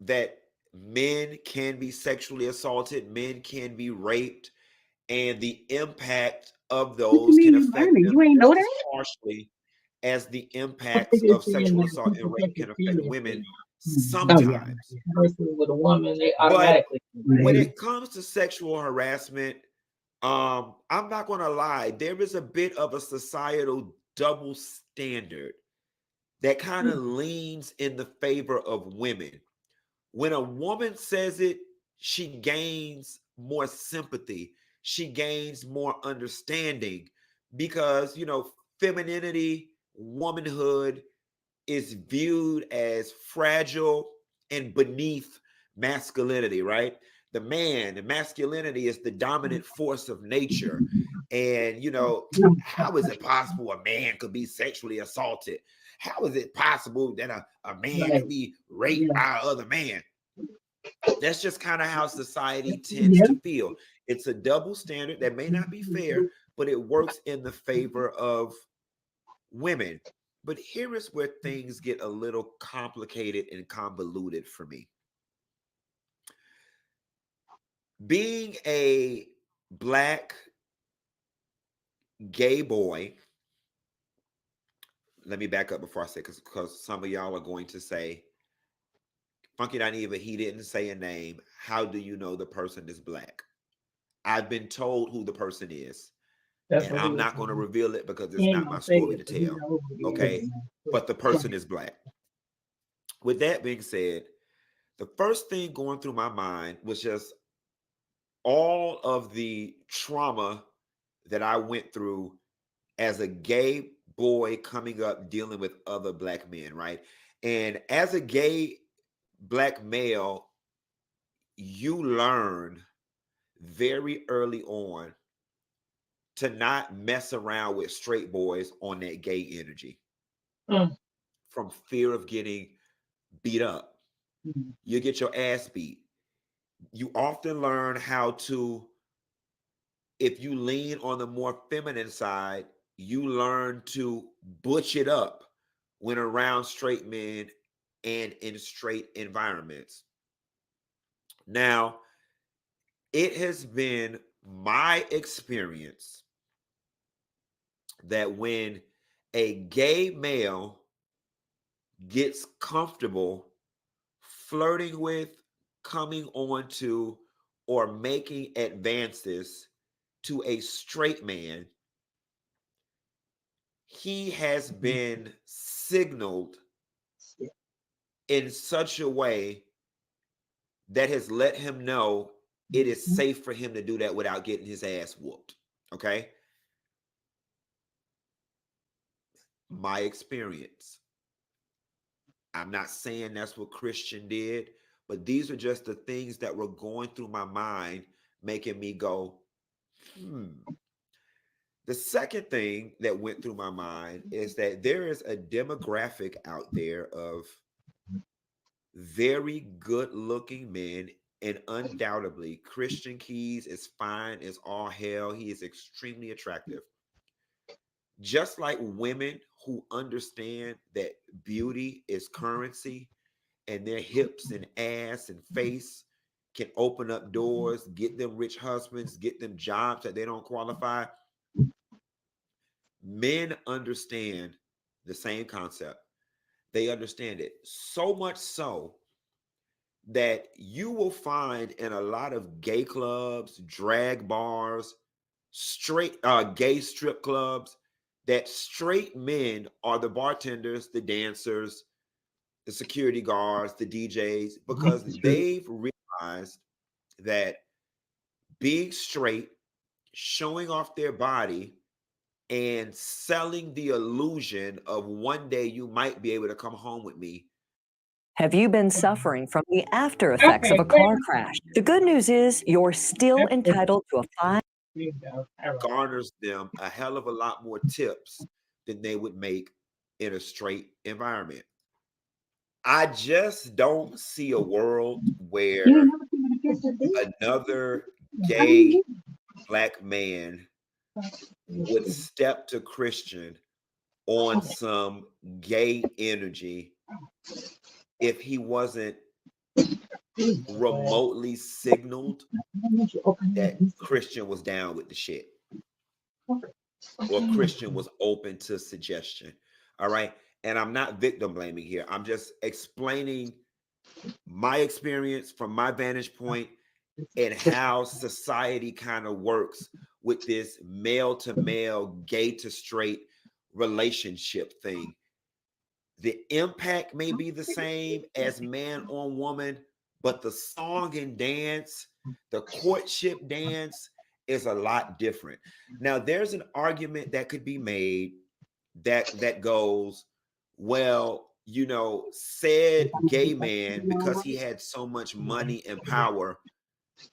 that men can be sexually assaulted, men can be raped, and the impact of What you those mean can you affect learning? them You ain't know just as that? harshly as the impacts of sexual assault and rape can affect women Oh yeah. sometimes. Versus with a woman, they But automatically. when it comes to sexual harassment, I'm not going to lie, there is a bit of a societal double standard that kind of leans in the favor of women. When a woman says it, she gains more sympathy. She gains more understanding because, femininity, womanhood is viewed as fragile and beneath masculinity, right? The masculinity is the dominant force of nature. And, how is it possible a man could be sexually assaulted? How is it possible that a man could be raped by another man? That's just kind of how society tends to feel. It's a double standard that may not be fair, but it works in the favor of women. But here is where things get a little complicated and convoluted for me. Being a Black gay boy, let me back up before I say, because some of y'all are going to say, Funky Dineva, he didn't say a name. How do you know the person is Black? I've been told who the person is. And I'm not going to reveal it because it's not my story to tell. Okay. But the person is Black. With that being said, the first thing going through my mind was just all of the trauma that I went through as a gay boy coming up dealing with other Black men, right? And as a gay Black male, you learn very early on to not mess around with straight boys on that gay energy from fear of getting beat up. You get your ass beat. You often learn how to, if you lean on the more feminine side, you learn to butch it up when around straight men and in straight environments. Now, it has been my experience that when a gay male gets comfortable flirting with, coming on to, or making advances to a straight man, he has been signaled in such a way that has let him know it is safe for him to do that without getting his ass whooped. Okay? My experience. I'm not saying that's what Christian did, but these are just the things that were going through my mind, making me go, The second thing that went through my mind is that there is a demographic out there of very good looking men, and undoubtedly Christian Keys is fine as all hell. He is extremely attractive. Just like women who understand that beauty is currency and their hips and ass and face can open up doors, get them rich husbands, get them jobs that they don't qualify. Men understand the same concept. They understand it so much so that you will find in a lot of gay clubs, drag bars, straight gay strip clubs, that straight men are the bartenders, the dancers, the security guards, the DJs, because they've realized that being straight, showing off their body, and selling the illusion of one day you might be able to come home with me. Have you been suffering from the after effects of a car crash? The good news is you're still entitled to a fine. Garners them a hell of a lot more tips than they would make in a straight environment. I just don't see a world where another gay Black man would step to Christian on some gay energy if he wasn't remotely signaled that Christian was down with the shit or Christian was open to suggestion. All right. And I'm not victim blaming here. I'm just explaining my experience from my vantage point and how society kind of works with this male to male, gay to straight relationship thing. The impact may be the same as man on woman, but the song and dance, the courtship dance is a lot different. Now, there's an argument that could be made that goes, well, you know, said gay man, because he had so much money and power,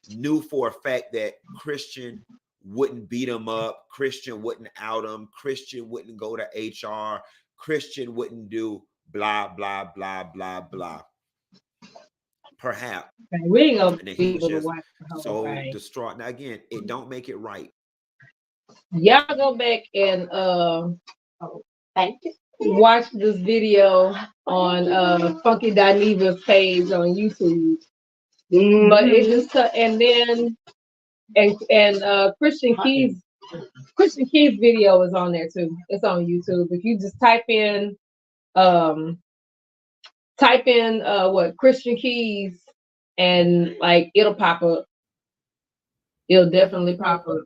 knew for a fact that Christian wouldn't beat him up, Christian wouldn't out him, Christian wouldn't go to HR, Christian wouldn't do blah, blah, blah, blah, blah. Perhaps. We ain't gonna And then be he able was to watch just the whole so thing. distraught. Now, again, it don't make it right. Y'all go back and Thank you. watch this video on Funky Dineva's page on YouTube. But it just and then Christian Keys video is on there too. It's on YouTube. If you just type in what Christian Keys and like it'll pop up. It'll definitely pop up.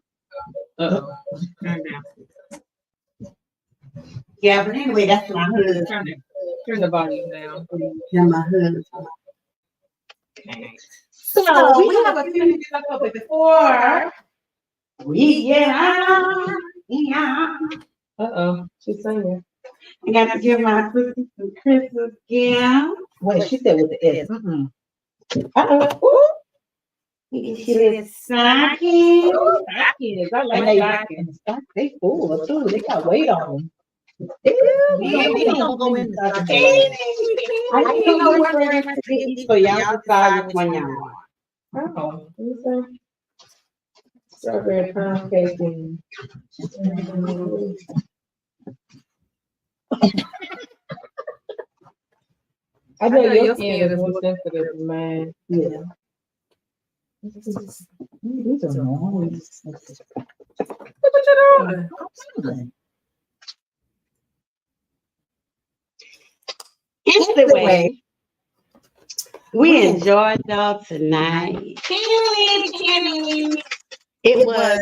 Yeah, but anyway, that's my hood. Turn the volume down. Yeah, my hood. Okay. So we have a few minutes left before we get out. Yeah. She's singing. I got to give my Christmas some Christmas gift. Wait, she said with the S. You can see this stocking. Stockings. I like And stockings. they full too. They got weight on them. They don't go in the I don't know what we're going to get for y'all decide which one y'all want. Oh, what's that? Strawberry pound cake and I know your skin is more sensitive than mine. Yeah. These are nice. What you doing? Anyway, we enjoyed y'all tonight. It was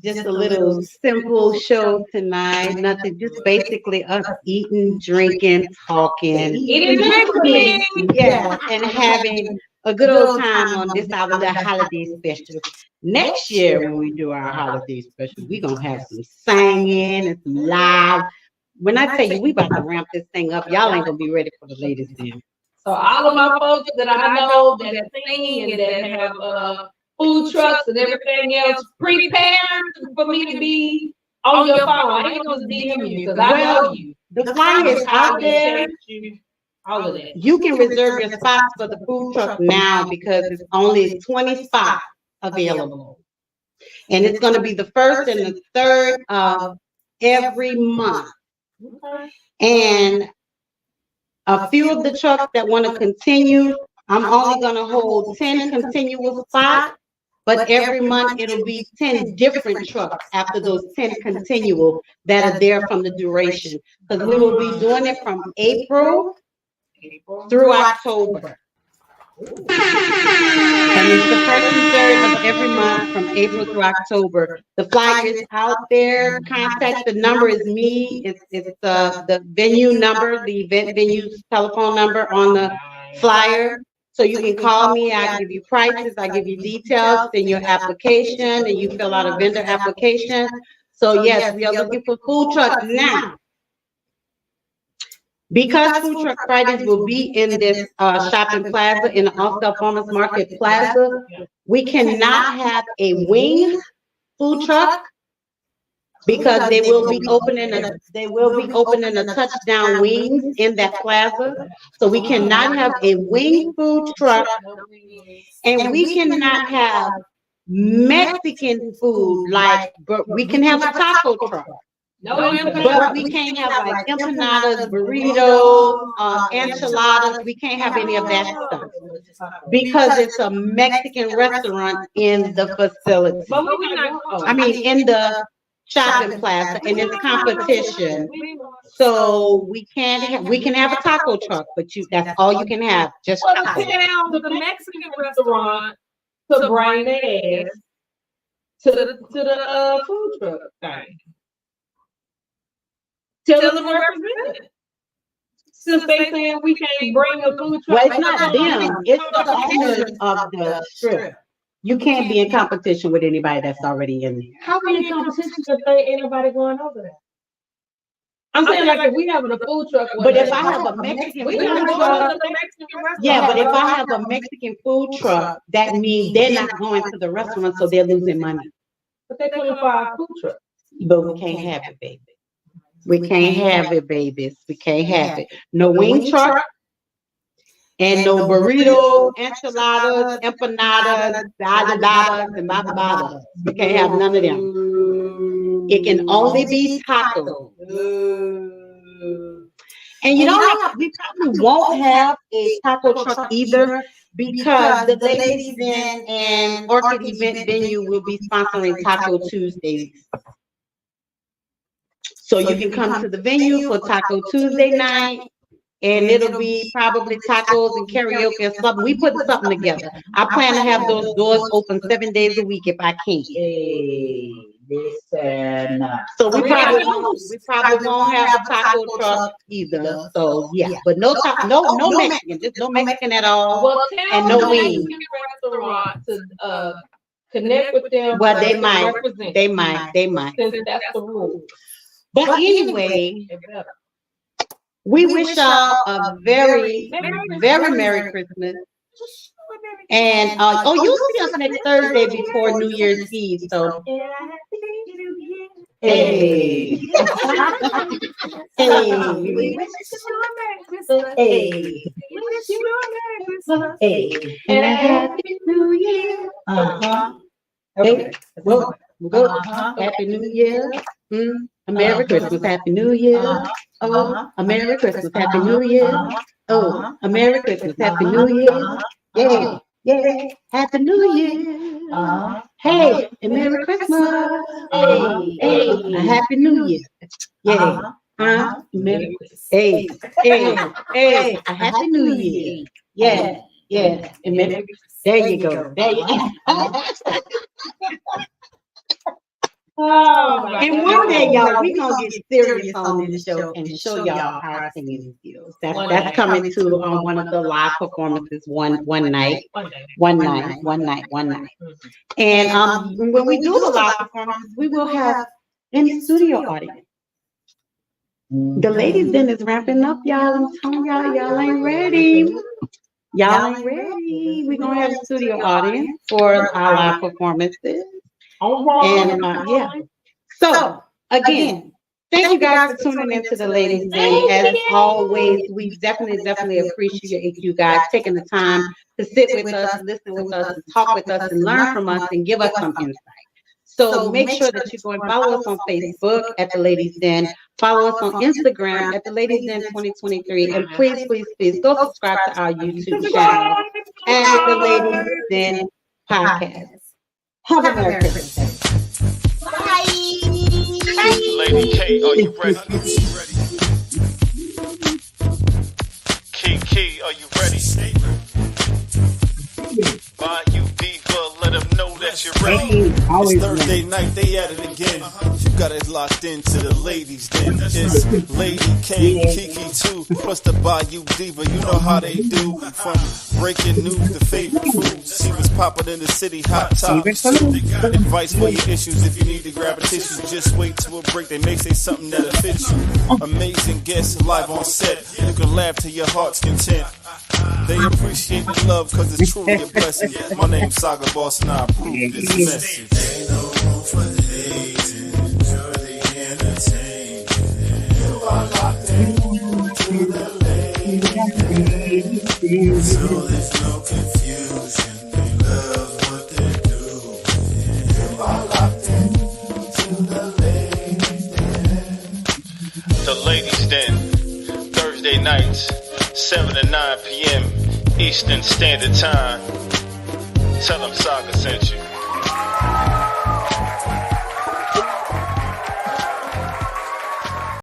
just a little simple show tonight. Nothing, just basically us eating, drinking, talking. Yeah, and having a good old time on this our little holiday special. Next year, when we do our holiday special, we're gonna have some singing and some live. When I tell you we about to ramp this thing up, y'all ain't gonna be ready for the latest then. So all of my folks that I know that sing and that have food trucks and everything else, prepare for me to be on your phone. I ain't gonna DM you because I know you. The flyer is out there. All of that. You can reserve your spots for the food truck now because it's only 20 spots available. And it's gonna be the first and the third of every month. And a few of the trucks that want to continue, I'm only going to hold 10 continual spots, but every month it'll be 10 different trucks after those 10 continual that are there from the duration. Because we will be doing it from April through October. And it's the first and third of every month from April through October. The flyer is out there. Contact, the number is me. It's the venue number, the event venue's telephone number on the flyer. So you can call me. I give you prices. I give you details in your application, and you fill out a vendor application. So yes, we are looking for food trucks now. Because Food Truck Fridays will be in this shopping plaza, in the All-Star Farmers Market Plaza, we cannot have a wing food truck because they will be opening a touchdown wings in that plaza. So we cannot have a wing food truck, and we cannot have Mexican food but we can have a taco truck. No But empanadas. we can't have like empanadas, burritos, enchiladas. We can't have any of that stuff because it's a Mexican restaurant in the facility. But we're not. I mean, in the shopping plaza, and it's competition. So we can't have, we can have a taco truck, but that's all you can have. Just Well, tacos. tell the Mexican restaurant to bring their ass to the food truck thing. Tell them to represent it. Since they saying we can't bring a food truck. Well, it's not them, it's the owners of the strip. You can't be in competition with anybody that's already in there. How are you in competition if there ain't nobody going over there? I'm saying like if we having a food truck. But if I have a Mexican we food gotta go truck, to the Mexican restaurant. yeah, but if I have a Mexican food truck, that means they're not going to the restaurant, so they're losing money. But they coming for our food truck. But we can't have it, baby. We can't have it, babies. We can't have it. No wing truck and no burrito, enchiladas, empanadas, dada, and baba. We can't have none of them. It can only be tacos. And you know, we probably won't have a taco truck either because the Ladies Den and Orchid Event Venue will be sponsoring Taco Tuesdays. So you can come to the venue for Taco Tuesday night, and it'll be probably tacos and karaoke or something. We put something together. I plan to have those doors open 7 days a week if I can. Hey, listen. So we probably won't have a taco truck either. So yeah, but no Mexican, just no Mexican at all. Well, And tell no the wings. Mexican restaurant to connect with them. Well, they to might, represent, they might. Since that's the rule. But anyway, They better. we wish y'all a very, very Merry Christmas. And you'll see us next Thursday before New Year's Eve. So hey, hey, and a happy New Year. Hey, well, Happy New Year. A Merry Christmas, Happy New Year. Oh, a Merry Christmas, Happy New Year. Oh, a Merry Christmas, Happy New Year. Yeah, yeah, Happy New Year. Hey, a Merry Christmas. Hey, a Happy New Year. Yeah, Merry Christmas. Hey, a Happy New Year. Yeah, yeah, and Merry Christmas. There you go. There you go. And one day, y'all, we gonna get serious on this show and show y'all our singing skills. That's coming to one of the live performances one night. And when we do the live performance, we will have in studio audience. The Ladies Den is ramping up, y'all. I'm telling y'all ain't ready. Y'all ain't ready. We're gonna have a studio audience for our live performances. And yeah. So again, thank you guys for tuning into the Ladies Den. As always, we definitely appreciate you guys taking the time to sit with us, listen with us, talk with us, and learn from us and give us some insight. So make sure that you go and follow us on Facebook at the Ladies Den. Follow us on Instagram at the Ladies Den 2023. And please go subscribe to our YouTube channel and the Ladies Den podcast. Have a Merry Christmas. Bye. Lady K, are you ready? Key, are you ready? Bayou Diva, let them know that you're ready. It's Thursday night, they at it again. You got it locked into the Ladies Den. It's Lady K, Kiki too, plus the Bayou Diva. You know how they do. From breaking news to favorite foods. She was popping in the city, hot topics. Advice for your issues. If you need to grab a tissue, just wait till a break. They may say something that'll fit you. Amazing guests live on set. You can laugh to your heart's content. They appreciate the love because it's truly a blessing. My name's Saga Boss and I approve this message. Ain't no room for hating. Enjoy the entertainment. You are locked into the ladies. So there's no confusion. They love what they're doing. You are locked into the ladies. Ladies Den, Thursday nights, 7 to 9 p.m. Eastern Standard Time. Tell them Saga sent you.